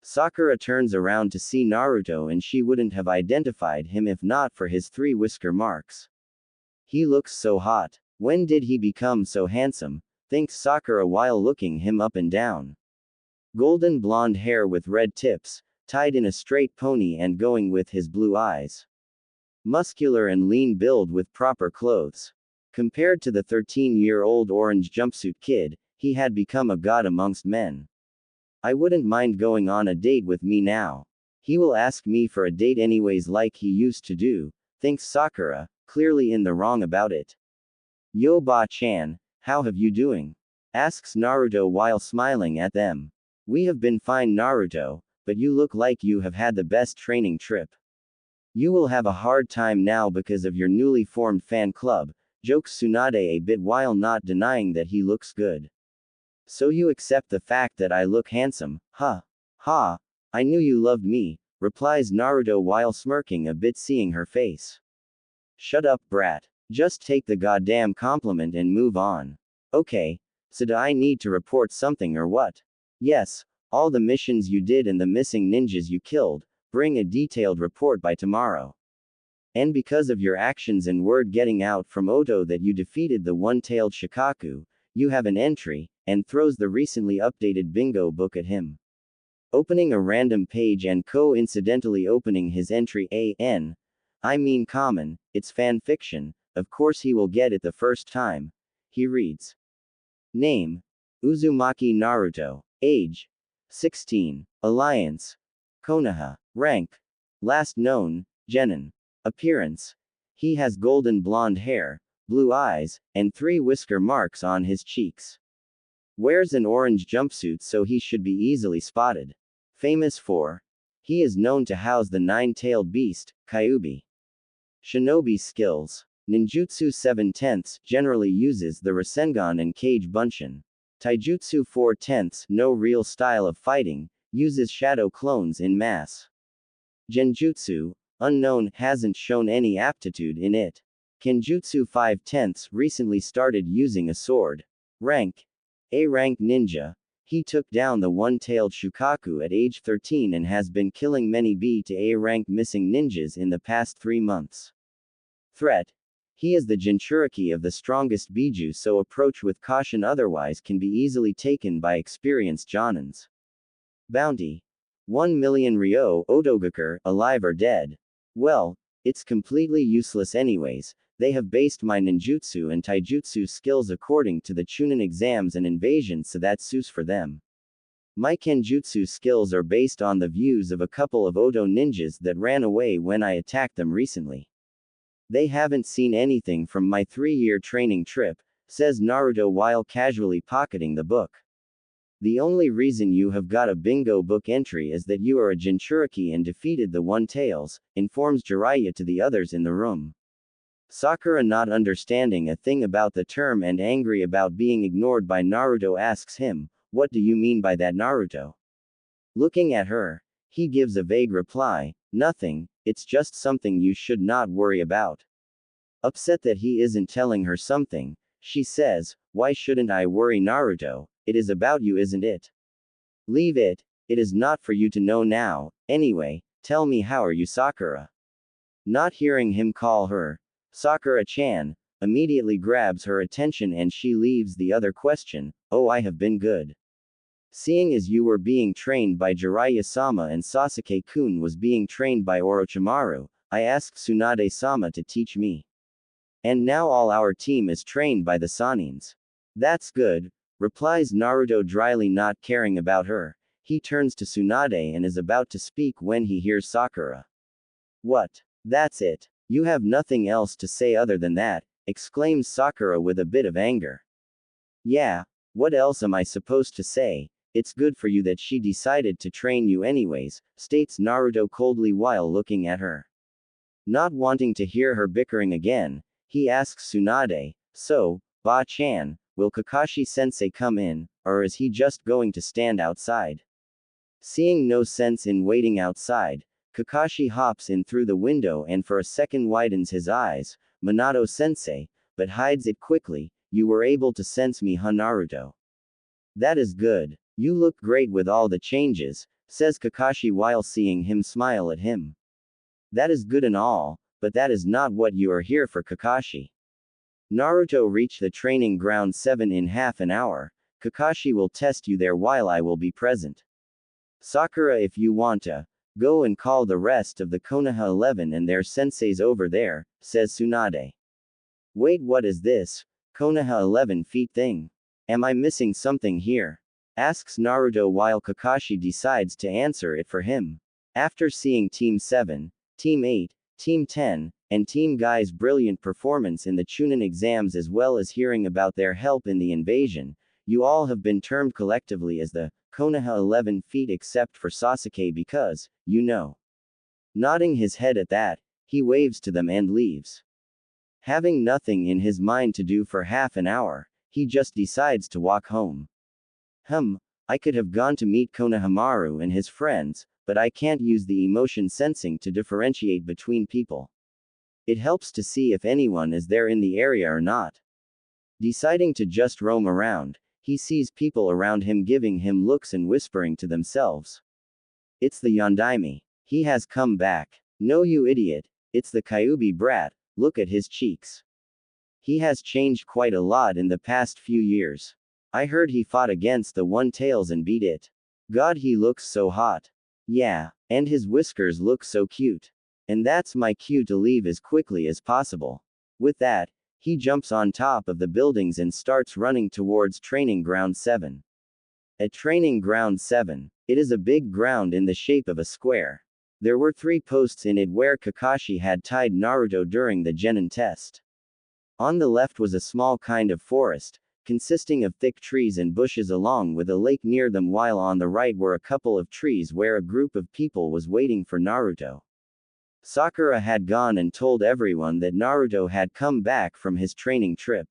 Sakura turns around to see Naruto and she wouldn't have identified him if not for his 3 whisker marks. He looks so hot. When did he become so handsome? Thinks Sakura while looking him up and down. Golden blonde hair with red tips, tied in a straight pony and going with his blue eyes. Muscular and lean build with proper clothes. Compared to the 13-year-old orange jumpsuit kid, he had become a god amongst men. I wouldn't mind going on a date with me now. He will ask me for a date anyways like he used to do, thinks Sakura, clearly in the wrong about it. Yo Ba-chan, how have you doing? Asks Naruto while smiling at them. We have been fine, Naruto, but you look like you have had the best training trip. You will have a hard time now because of your newly formed fan club, jokes Tsunade a bit while not denying that he looks good. So you accept the fact that I look handsome, huh? Ha, I knew you loved me, replies Naruto while smirking a bit seeing her face. Shut up, brat. Just take the goddamn compliment and move on. Okay, so do I need to report something or what? Yes, all the missions you did and the missing ninjas you killed, bring a detailed report by tomorrow. And because of your actions and word getting out from Oto that you defeated the one-tailed Shikaku, you have an entry, and throws the recently updated bingo book at him. Opening a random page and coincidentally opening his entry I mean common, it's fan fiction, of course he will get it the first time. He reads. Name. Uzumaki Naruto. Age. 16. Alliance. Konoha. Rank. Last known, Genin. Appearance. He has golden blonde hair, blue eyes, and 3 whisker marks on his cheeks. Wears an orange jumpsuit so he should be easily spotted. Famous for. He is known to house the 9-tailed beast, Kyuubi. Shinobi skills. Ninjutsu 7/10 generally uses the Rasengan and Kage Bunshin. Taijutsu 4/10, no real style of fighting, uses shadow clones in mass. Genjutsu, unknown, hasn't shown any aptitude in it. Kenjutsu 5/10 recently started using a sword. Rank. A rank ninja. He took down the one-tailed Shukaku at age 13 and has been killing many B to A rank missing ninjas in the past 3 months. Threat. He is the Jinchuriki of the strongest Biju, so approach with caution, otherwise can be easily taken by experienced Jonins. Bounty. 1 million Ryo Otogakur, alive or dead. Well, it's completely useless anyways. They have based my ninjutsu and taijutsu skills according to the Chunin exams and invasions, so that's sus for them. My kenjutsu skills are based on the views of a couple of Oto ninjas that ran away when I attacked them recently. They haven't seen anything from my 3-year training trip, says Naruto while casually pocketing the book. The only reason you have got a bingo book entry is that you are a Jinchuriki and defeated the One-Tails, informs Jiraiya to the others in the room. Sakura, not understanding a thing about the term and angry about being ignored by Naruto, asks him, "What do you mean by that, Naruto?" Looking at her, he gives a vague reply, "Nothing, it's just something you should not worry about." Upset that he isn't telling her something, she says, "Why shouldn't I worry, Naruto? It is about you, isn't it? Leave it, it is not for you to know now. Anyway, tell me, how are you, Sakura?" Not hearing him call her Sakura-chan, immediately grabs her attention and she leaves the other question, "Oh, I have been good. Seeing as you were being trained by Jiraiya-sama and Sasuke-kun was being trained by Orochimaru, I asked Tsunade-sama to teach me. And now all our team is trained by the Sanins." "That's good," replies Naruto dryly, not caring about her. He turns to Tsunade and is about to speak when he hears Sakura. "What? That's it? You have nothing else to say other than that?" exclaims Sakura with a bit of anger. "Yeah, what else am I supposed to say? It's good for you that she decided to train you anyways," states Naruto coldly while looking at her. Not wanting to hear her bickering again, he asks Tsunade, "So, Ba-chan, will Kakashi-sensei come in, or is he just going to stand outside?" Seeing no sense in waiting outside, Kakashi hops in through the window and for a second widens his eyes, "Minato-sensei," but hides it quickly. "You were able to sense me, huh, Naruto? That is good. You look great with all the changes," says Kakashi while seeing him smile at him. "That is good and all, but that is not what you are here for, Kakashi. Naruto, reach the training ground 7 in half an hour. Kakashi will test you there while I will be present. Sakura, if you want to, go and call the rest of the Konoha 11 and their senseis over there," says Tsunade. "Wait, what is this Konoha 11 feet thing? Am I missing something here?" asks Naruto while Kakashi decides to answer it for him. After seeing Team 7, Team 8, Team 10, and Team Guy's brilliant performance in the Chunin exams as well as hearing about their help in the invasion, you all have been termed collectively as the Konoha 11 feet except for Sasuke because, you know. Nodding his head at that, he waves to them and leaves. Having nothing in his mind to do for half an hour, he just decides to walk home. I could have gone to meet Konohamaru and his friends, but I can't use the emotion sensing to differentiate between people. It helps to see if anyone is there in the area or not. Deciding to just roam around, he sees people around him giving him looks and whispering to themselves. It's the Yondaime. He has come back. No, you idiot. It's the Kyuubi brat, look at his cheeks. He has changed quite a lot in the past few years. I heard he fought against the One-Tails and beat it. God, he looks so hot. Yeah, and his whiskers look so cute. And that's my cue to leave as quickly as possible." With that, he jumps on top of the buildings and starts running towards Training Ground 7. At Training Ground 7, it is a big ground in the shape of a square. There were 3 posts in it where Kakashi had tied Naruto during the Genin test. On the left was a small kind of forest, consisting of thick trees and bushes along with a lake near them, while on the right were a couple of trees where a group of people was waiting for Naruto. Sakura had gone and told everyone that Naruto had come back from his training trip.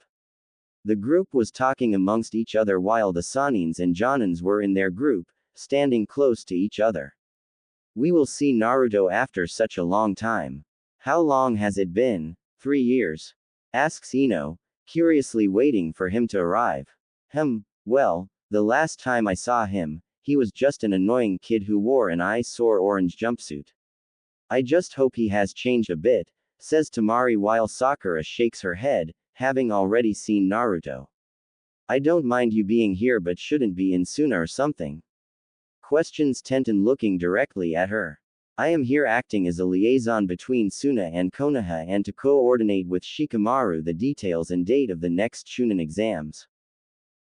The group was talking amongst each other while the Sanins and Jonins were in their group, standing close to each other. We will see Naruto after such a long time. How long has it been? 3 years? Asks Ino, curiously waiting for him to arrive. Well, the last time I saw him, he was just an annoying kid who wore an eyesore orange jumpsuit. I just hope he has changed a bit, says Temari while Sakura shakes her head, having already seen Naruto. I don't mind you being here, but shouldn't be in sooner or something? Questions Tenten, looking directly at her. I am here acting as a liaison between Suna and Konoha and to coordinate with Shikamaru the details and date of the next Chunin exams.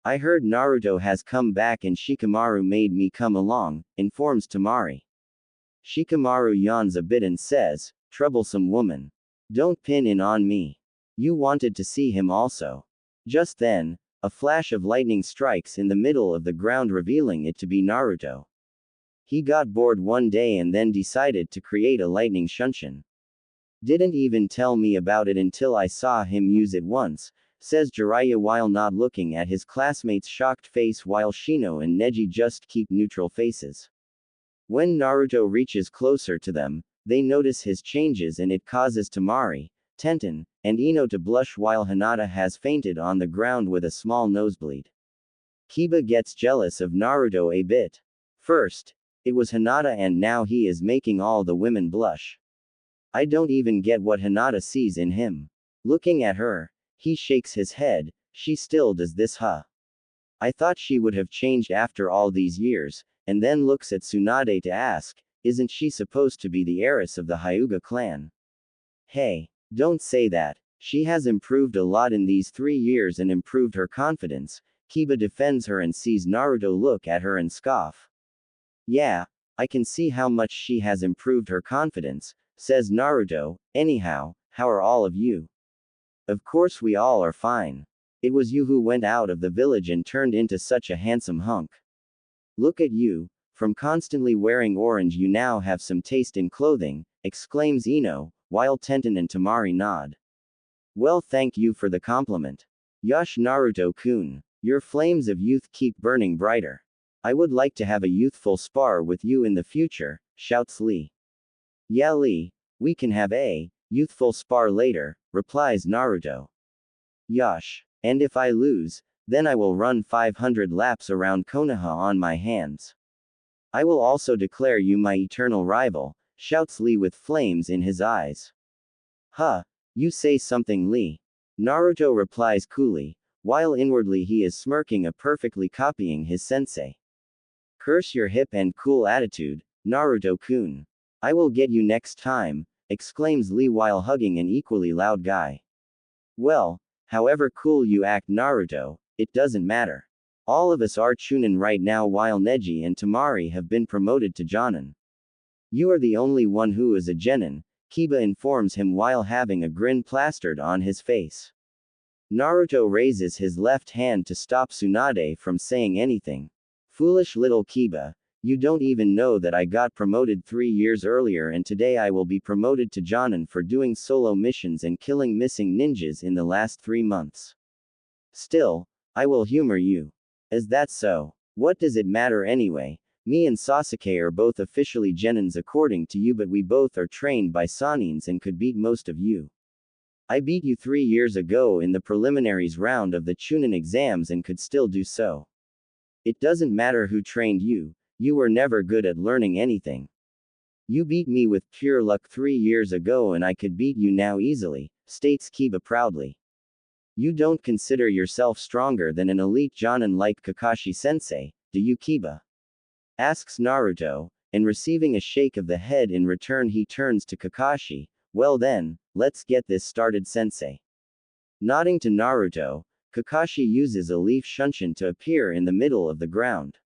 I heard Naruto has come back and Shikamaru made me come along, informs Temari. Shikamaru yawns a bit and says, troublesome woman. Don't pin in on me. You wanted to see him also. Just then, a flash of lightning strikes in the middle of the ground, revealing it to be Naruto. He got bored one day and then decided to create a lightning shunshin. Didn't even tell me about it until I saw him use it once, says Jiraiya while not looking at his classmate's shocked face, while Shino and Neji just keep neutral faces. When Naruto reaches closer to them, they notice his changes and it causes Temari, Tenten, and Ino to blush while Hinata has fainted on the ground with a small nosebleed. Kiba gets jealous of Naruto a bit. First, it was Hinata and now he is making all the women blush. I don't even get what Hinata sees in him. Looking at her, he shakes his head, she still does this, huh? I thought she would have changed after all these years, and then looks at Tsunade to ask, isn't she supposed to be the heiress of the Hyuga clan? Hey, don't say that. She has improved a lot in these 3 years and improved her confidence. Kiba defends her and sees Naruto look at her and scoff. Yeah, I can see how much she has improved her confidence, says Naruto. Anyhow, how are all of you? Of course we all are fine. It was you who went out of the village and turned into such a handsome hunk. Look at you, from constantly wearing orange you now have some taste in clothing, exclaims Ino, while Tenten and Temari nod. Well, thank you for the compliment. Yosh Naruto-kun. Your flames of youth keep burning brighter. I would like to have a youthful spar with you in the future, shouts Lee. Yeah Lee, we can have a youthful spar later, replies Naruto. Yosh. And if I lose, then I will run 500 laps around Konoha on my hands. I will also declare you my eternal rival, shouts Lee with flames in his eyes. Huh, you say something, Lee. Naruto replies coolly, while inwardly he is smirking, perfectly copying his sensei. Curse your hip and cool attitude, Naruto-kun. I will get you next time, exclaims Lee while hugging an equally loud guy. Well, however cool you act, Naruto, it doesn't matter. All of us are Chunin right now, while Neji and Temari have been promoted to Jonin. You are the only one who is a Genin, Kiba informs him while having a grin plastered on his face. Naruto raises his left hand to stop Tsunade from saying anything. Foolish little Kiba, you don't even know that I got promoted 3 years earlier, and today I will be promoted to Jonin for doing solo missions and killing missing ninjas in the last 3 months. Still, I will humor you. Is that so? What does it matter anyway? Me and Sasuke are both officially Genins according to you, but we both are trained by Sanins and could beat most of you. I beat you 3 years ago in the preliminaries round of the Chunin exams and could still do so. It doesn't matter who trained you, you were never good at learning anything. You beat me with pure luck 3 years ago and I could beat you now easily, states Kiba proudly. You don't consider yourself stronger than an elite Jonin like Kakashi-sensei, do you, Kiba? Asks Naruto, and receiving a shake of the head in return he turns to Kakashi. Well then, let's get this started, sensei. Nodding to Naruto, Kakashi uses a leaf shunshin to appear in the middle of the ground.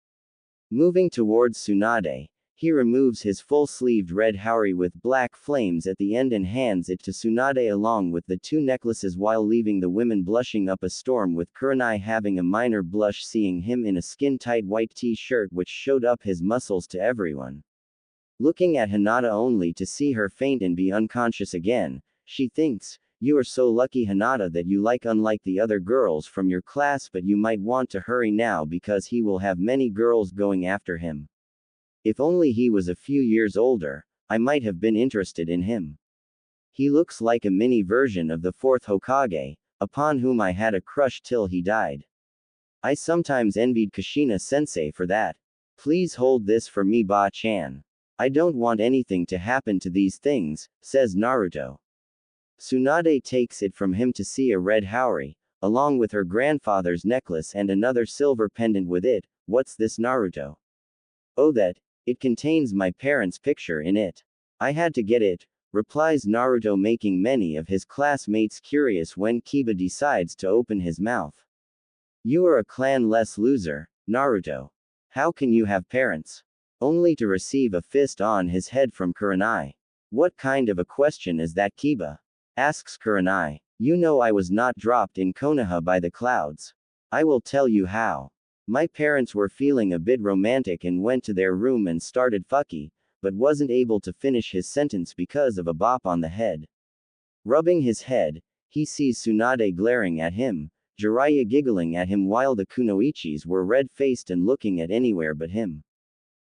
Moving towards Tsunade, He removes his full-sleeved red haori with black flames at the end and hands it to Tsunade along with the two necklaces while leaving the women blushing up a storm with Kurenai having a minor blush seeing him in a skin-tight white t-shirt which showed up his muscles to everyone. Looking at Hinata only to see her faint and be unconscious again, she thinks, "You are so lucky Hinata that you like unlike the other girls from your class but you might want to hurry now because he will have many girls going after him. If only he was a few years older, I might have been interested in him. He looks like a mini version of the fourth Hokage, upon whom I had a crush till he died. I sometimes envied Kushina-sensei for that. Please hold this for me Ba-chan. I don't want anything to happen to these things," says Naruto. Tsunade takes it from him to see a red haori, along with her grandfather's necklace and another silver pendant with it. "What's this Naruto?" "Oh that, it contains my parents' picture in it. I had to get it," replies Naruto making many of his classmates curious when Kiba decides to open his mouth. "You are a clan-less loser, Naruto. How can you have parents?" Only to receive a fist on his head from Kurenai. "What kind of a question is that Kiba?" asks Kurenai. "You know I was not dropped in Konoha by the clouds. I will tell you how. My parents were feeling a bit romantic and went to their room and started fucky, but wasn't able to finish his sentence because of a bop on the head." Rubbing his head, he sees Tsunade glaring at him, Jiraiya giggling at him while the kunoichis were red-faced and looking at anywhere but him.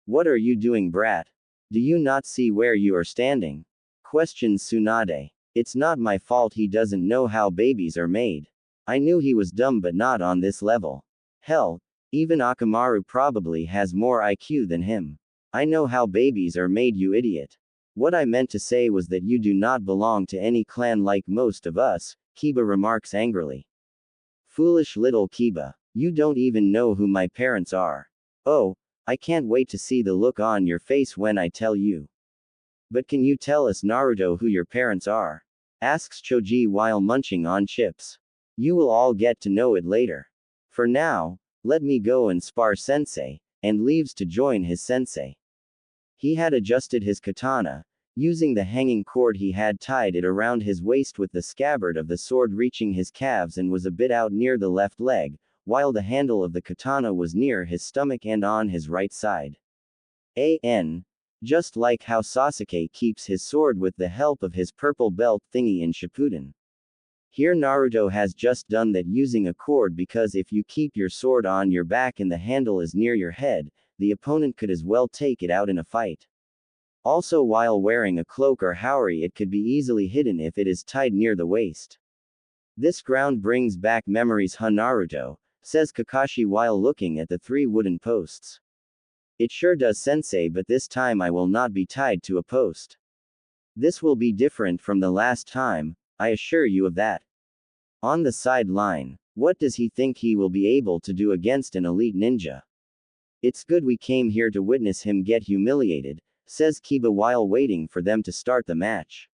"What are you doing brat? Do you not see where you are standing?" questions Tsunade. "It's not my fault he doesn't know how babies are made. I knew he was dumb but not on this level. Hell, even Akamaru probably has more IQ than him. I know how babies are made you idiot. What I meant to say was that you do not belong to any clan like most of us," Kiba remarks angrily. "Foolish little Kiba. You don't even know who my parents are. Oh, I can't wait to see the look on your face when I tell you." "But can you tell us Naruto who your parents are?" asks Choji while munching on chips. "You will all get to know it later. For now, let me go and spar sensei," and leaves to join his sensei. He had adjusted his katana, using the hanging cord he had tied it around his waist with the scabbard of the sword reaching his calves and was a bit out near the left leg, while the handle of the katana was near his stomach and on his right side. Just like how Sasuke keeps his sword with the help of his purple belt thingy in Shippuden. Here Naruto has just done that using a cord because if you keep your sword on your back and the handle is near your head, the opponent could as well take it out in a fight. Also while wearing a cloak or haori it could be easily hidden if it is tied near the waist. "This ground brings back memories Naruto," says Kakashi while looking at the 3 wooden posts. "It sure does sensei but this time I will not be tied to a post. This will be different from the last time, I assure you of that." On the sideline, what does he think he will be able to do against an elite ninja? "It's good we came here to witness him get humiliated," says Kiba while waiting for them to start the match.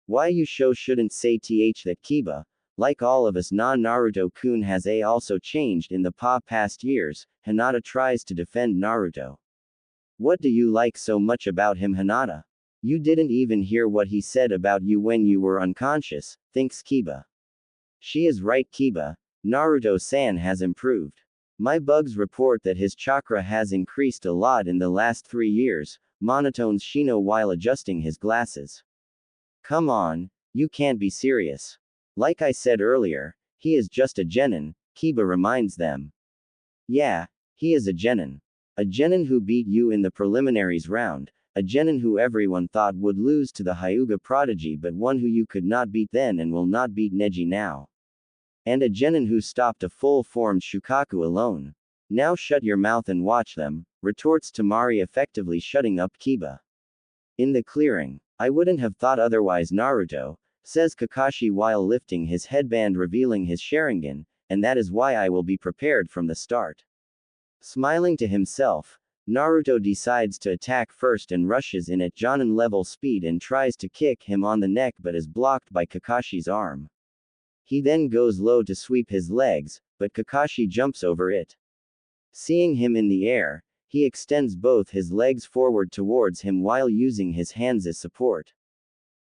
Why you shouldn't say that Kiba, like all of us Naruto-kun has also changed in the past years. Hinata tries to defend Naruto. "What do you like so much about him Hinata? You didn't even hear what he said about you when you were unconscious," thinks Kiba. She is right Kiba, Naruto-san has improved. My bugs report that his chakra has increased a lot in the last 3 years, monotones Shino while adjusting his glasses. "Come on, you can't be serious. Like I said earlier, he is just a genin," Kiba reminds them. "Yeah, he is a genin. A genin who beat you in the preliminaries round, a genin who everyone thought would lose to the Hyuga prodigy but one who you could not beat then and will not beat Neji now. And a genin who stopped a full-formed Shukaku alone. Now shut your mouth and watch them," retorts Tamari effectively shutting up Kiba. In the clearing, "I wouldn't have thought otherwise Naruto," says Kakashi while lifting his headband revealing his Sharingan, "and that is why I will be prepared from the start." Smiling to himself, Naruto decides to attack first and rushes in at Jonin level speed and tries to kick him on the neck but is blocked by Kakashi's arm. He then goes low to sweep his legs, but Kakashi jumps over it. Seeing him in the air, He extends both his legs forward towards him while using his hands as support.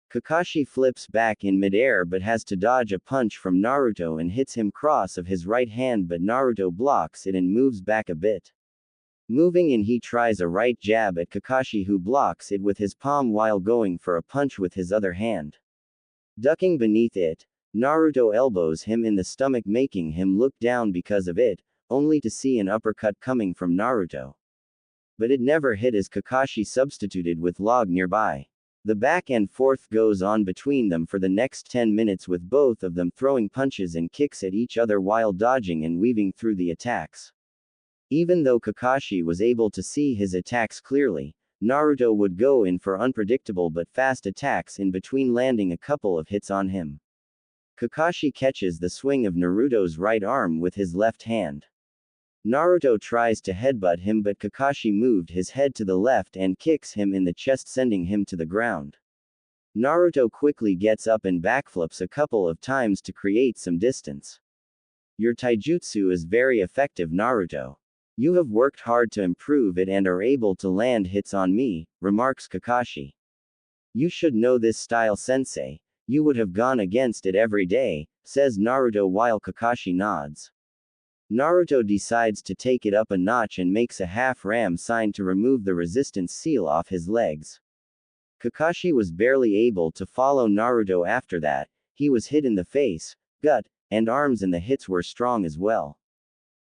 Kakashi flips back in midair but has to dodge a punch from Naruto and hits him cross of his right hand, but Naruto blocks it and moves back a bit. Moving in, he tries a right jab at Kakashi, who blocks it with his palm while going for a punch with his other hand. Ducking beneath it, Naruto elbows him in the stomach, making him look down because of it, only to see an uppercut coming from Naruto. But it never hit as Kakashi substituted with log nearby. The back and forth goes on between them for the next 10 minutes, with both of them throwing punches and kicks at each other while dodging and weaving through the attacks. Even though Kakashi was able to see his attacks clearly, Naruto would go in for unpredictable but fast attacks in between, landing a couple of hits on him. Kakashi catches the swing of Naruto's right arm with his left hand. Naruto tries to headbutt him, but Kakashi moved his head to the left and kicks him in the chest, sending him to the ground. Naruto quickly gets up and backflips a couple of times to create some distance. Your taijutsu is very effective, Naruto. You have worked hard to improve it and are able to land hits on me, remarks Kakashi. You should know this style, sensei. You would have gone against it every day, says Naruto while Kakashi nods. Naruto decides to take it up a notch and makes a half-ram sign to remove the resistance seal off his legs. Kakashi was barely able to follow Naruto after that. He was hit in the face, gut, and arms, and the hits were strong as well.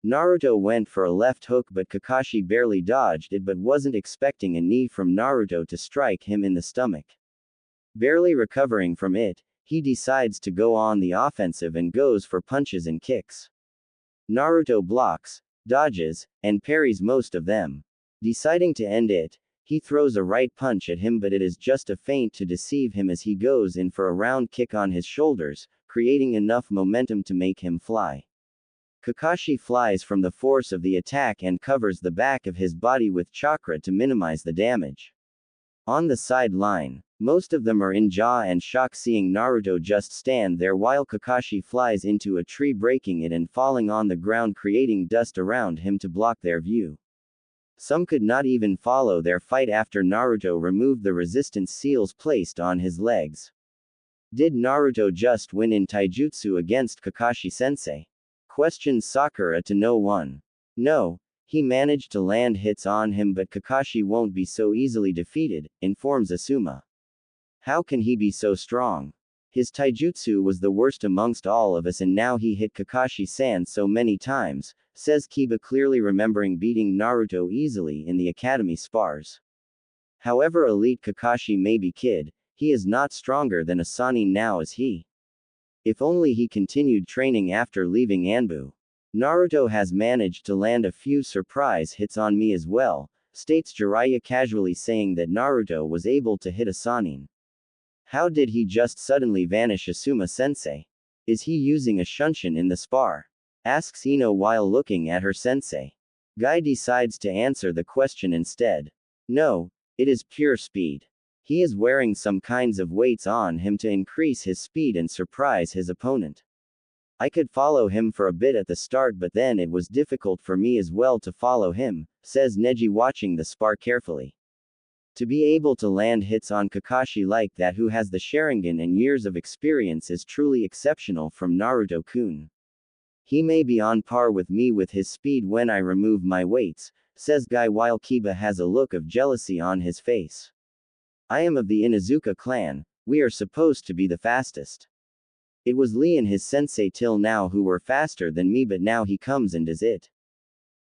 Naruto went for a left hook, but Kakashi barely dodged it, but wasn't expecting a knee from Naruto to strike him in the stomach. Barely recovering from it, he decides to go on the offensive and goes for punches and kicks. Naruto blocks, dodges, and parries most of them. Deciding to end it, he throws a right punch at him, but it is just a feint to deceive him as he goes in for a round kick on his shoulders, creating enough momentum to make him fly. Kakashi flies from the force of the attack and covers the back of his body with chakra to minimize the damage. On the sideline, most of them are in awe and shock, seeing Naruto just stand there while Kakashi flies into a tree, breaking it and falling on the ground, creating dust around him to block their view. Some could not even follow their fight after Naruto removed the resistance seals placed on his legs. Did Naruto just win in taijutsu against Kakashi-sensei? Questions Sakura to no one. No, he managed to land hits on him, but Kakashi won't be so easily defeated, informs Asuma. How can he be so strong? His taijutsu was the worst amongst all of us, and now he hit Kakashi-san so many times, says Kiba, clearly remembering beating Naruto easily in the academy spars. However elite Kakashi may be, kid, he is not stronger than a Sannin now, is he? If only he continued training after leaving Anbu. Naruto has managed to land a few surprise hits on me as well, states Jiraiya, casually saying that Naruto was able to hit a Sannin. How did he just suddenly vanish, Asuma-sensei? Is he using a shunshin in the spar? Asks Ino while looking at her sensei. Guy decides to answer the question instead. No, it is pure speed. He is wearing some kinds of weights on him to increase his speed and surprise his opponent. I could follow him for a bit at the start, but then it was difficult for me as well to follow him, says Neji, watching the spar carefully. To be able to land hits on Kakashi like that, who has the Sharingan and years of experience, is truly exceptional from Naruto-kun. He may be on par with me with his speed when I remove my weights, says Guy while Kiba has a look of jealousy on his face. I am of the Inuzuka clan, we are supposed to be the fastest. It was Lee and his sensei till now who were faster than me, but now he comes and does it.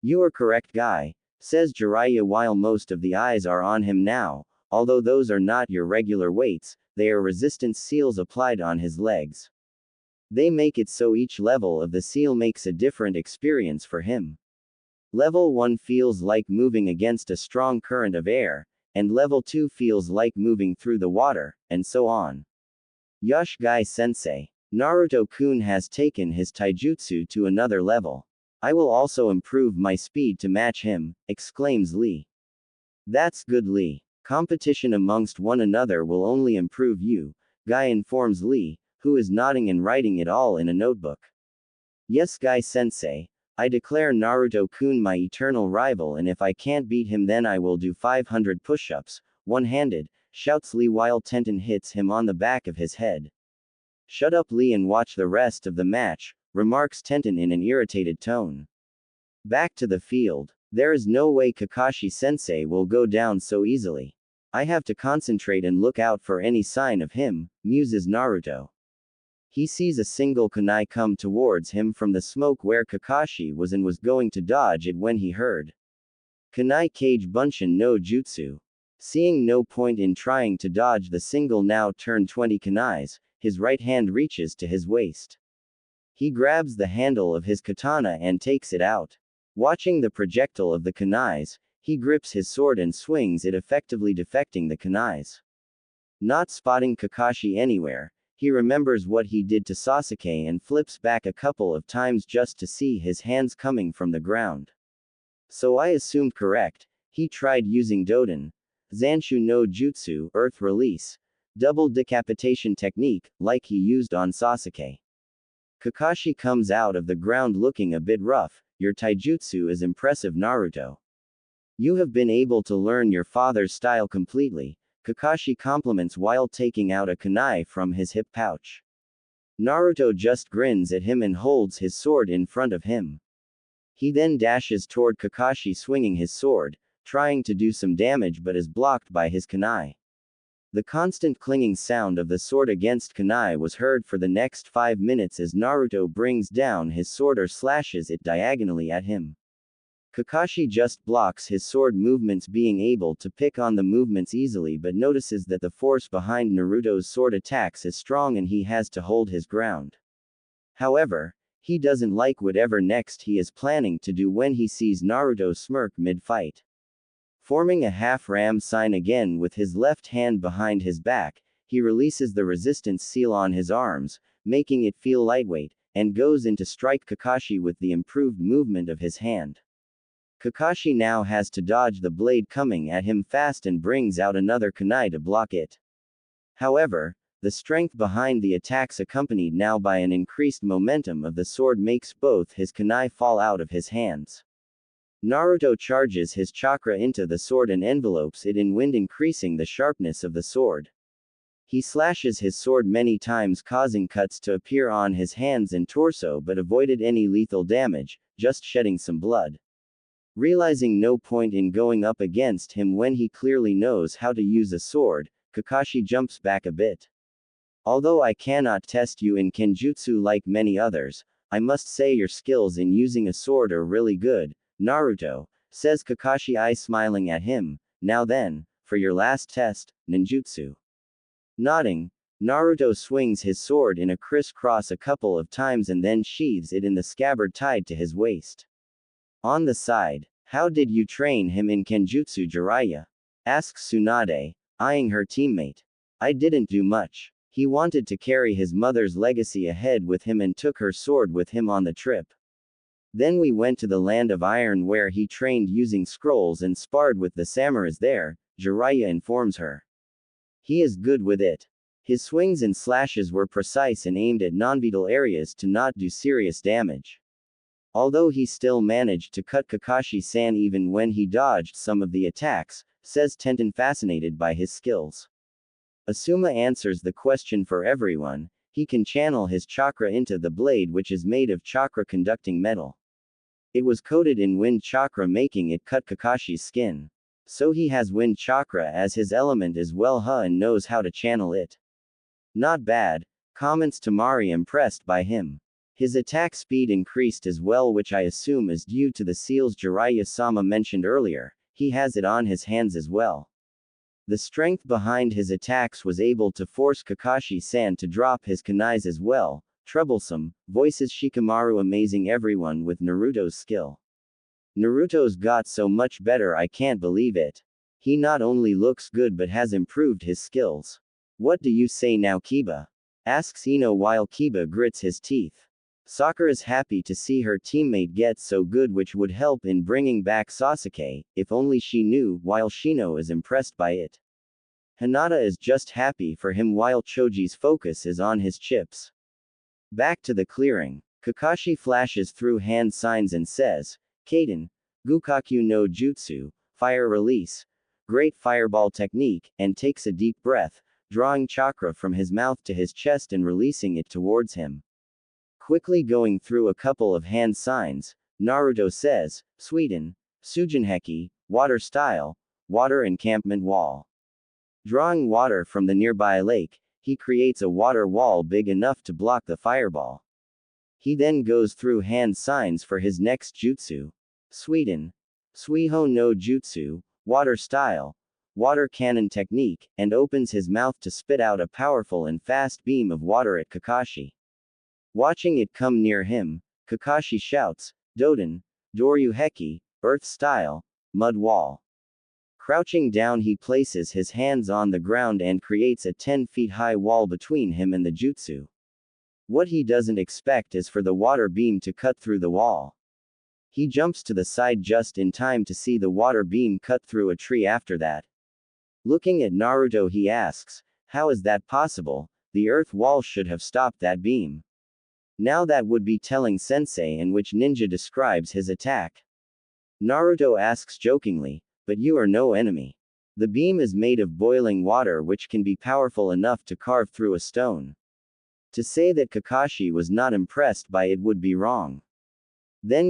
You are correct, Guy, says Jiraiya while most of the eyes are on him now, although those are not your regular weights, they are resistance seals applied on his legs. They make it so each level of the seal makes a different experience for him. Level 1 feels like moving against a strong current of air, and level 2 feels like moving through the water, and so on. Yosh, Guy-sensei. Naruto-kun has taken his taijutsu to another level. I will also improve my speed to match him, exclaims Lee. That's good, Lee. Competition amongst one another will only improve you, Guy informs Lee, who is nodding and writing it all in a notebook. Yes, Guy-sensei, I declare Naruto-kun my eternal rival, and if I can't beat him then I will do 500 push-ups, one-handed, shouts Lee while Tenten hits him on the back of his head. Shut up Lee and watch the rest of the match, remarks Tenten in an irritated tone. Back to the field. There is no way Kakashi-sensei will go down so easily. I have to concentrate and look out for any sign of him, muses Naruto. He sees a single kunai come towards him from the smoke where Kakashi was and was going to dodge it when he heard kunai cage bunshin no jutsu. Seeing no point in trying to dodge the single now turned 20 kunais, his right hand reaches to his waist. He grabs the handle of his katana and takes it out. Watching the projectile of the kunais, he grips his sword and swings it, effectively deflecting the kunais. Not spotting Kakashi anywhere, he remembers what he did to Sasuke and flips back a couple of times just to see his hands coming from the ground. So I assumed correct, he tried using Doden, Zanshu no Jutsu, Earth Release, double decapitation technique, like he used on Sasuke. Kakashi comes out of the ground looking a bit rough. Your taijutsu is impressive, Naruto. You have been able to learn your father's style completely, Kakashi compliments while taking out a kunai from his hip pouch. Naruto just grins at him and holds his sword in front of him. He then dashes toward Kakashi swinging his sword, trying to do some damage but is blocked by his kunai. The constant clinging sound of the sword against kunai was heard for the next 5 minutes as Naruto brings down his sword or slashes it diagonally at him. Kakashi just blocks his sword movements, being able to pick on the movements easily, but notices that the force behind Naruto's sword attacks is strong and he has to hold his ground. However, he doesn't like whatever next he is planning to do when he sees Naruto smirk mid-fight. Forming a half-ram sign again with his left hand behind his back, he releases the resistance seal on his arms, making it feel lightweight, and goes in to strike Kakashi with the improved movement of his hand. Kakashi now has to dodge the blade coming at him fast and brings out another kunai to block it. However, the strength behind the attacks, accompanied now by an increased momentum of the sword, makes both his kunai fall out of his hands. Naruto charges his chakra into the sword and envelopes it in wind, increasing the sharpness of the sword. He slashes his sword many times, causing cuts to appear on his hands and torso, but avoided any lethal damage, just shedding some blood. Realizing no point in going up against him when he clearly knows how to use a sword, Kakashi jumps back a bit. Although I cannot test you in kenjutsu like many others, I must say your skills in using a sword are really good, Naruto, says Kakashi, smiling at him. Now then, for your last test, ninjutsu. Nodding, Naruto swings his sword in a crisscross a couple of times and then sheathes it in the scabbard tied to his waist. On the side, how did you train him in kenjutsu, Jiraiya? Asks Tsunade, eyeing her teammate. I didn't do much. He wanted to carry his mother's legacy ahead with him and took her sword with him on the trip. Then we went to the land of iron where he trained using scrolls and sparred with the samurais there, Jiraiya informs her. He is good with it. His swings and slashes were precise and aimed at non-vital areas to not do serious damage. Although he still managed to cut Kakashi-san even when he dodged some of the attacks, says Tenten, fascinated by his skills. Asuma answers the question for everyone. He can channel his chakra into the blade, which is made of chakra-conducting metal. It was coated in wind chakra, making it cut Kakashi's skin. So he has wind chakra as his element as well, and knows how to channel it. Not bad, comments Tamari, impressed by him. His attack speed increased as well, which I assume is due to the seals Jiraiya-sama mentioned earlier. He has it on his hands as well. The strength behind his attacks was able to force Kakashi-san to drop his kunais as well. Troublesome, voices Shikamaru, amazing everyone with Naruto's skill. Naruto's got so much better, I can't believe it. He not only looks good but has improved his skills. What do you say now, Kiba? Asks Ino while Kiba grits his teeth. Sakura is happy to see her teammate get so good, which would help in bringing back Sasuke, if only she knew, while Shino is impressed by it. Hinata is just happy for him while Choji's focus is on his chips. Back to the clearing. Kakashi flashes through hand signs and says, Kaden, Gukakyu no Jutsu, fire release, great fireball technique, and takes a deep breath, drawing chakra from his mouth to his chest and releasing it towards him. Quickly going through a couple of hand signs, Naruto says, Sweden, Sujinheki, water style, water encampment wall. Drawing water from the nearby lake, he creates a water wall big enough to block the fireball. He then goes through hand signs for his next jutsu. Sweden, Suiho no Jutsu, water style, water cannon technique, and opens his mouth to spit out a powerful and fast beam of water at Kakashi. Watching it come near him, Kakashi shouts, Doden, Doryu Heki, earth style, mud wall. Crouching down, he places his hands on the ground and creates a 10 feet high wall between him and the jutsu. What he doesn't expect is for the water beam to cut through the wall. He jumps to the side just in time to see the water beam cut through a tree after that. Looking at Naruto, he asks, how is that possible? The earth wall should have stopped that beam. Now that would be telling Sensei, in which ninja describes his attack. Naruto asks jokingly, but you are no enemy. The beam is made of boiling water which can be powerful enough to carve through a stone. To say that Kakashi was not impressed by it would be wrong. Then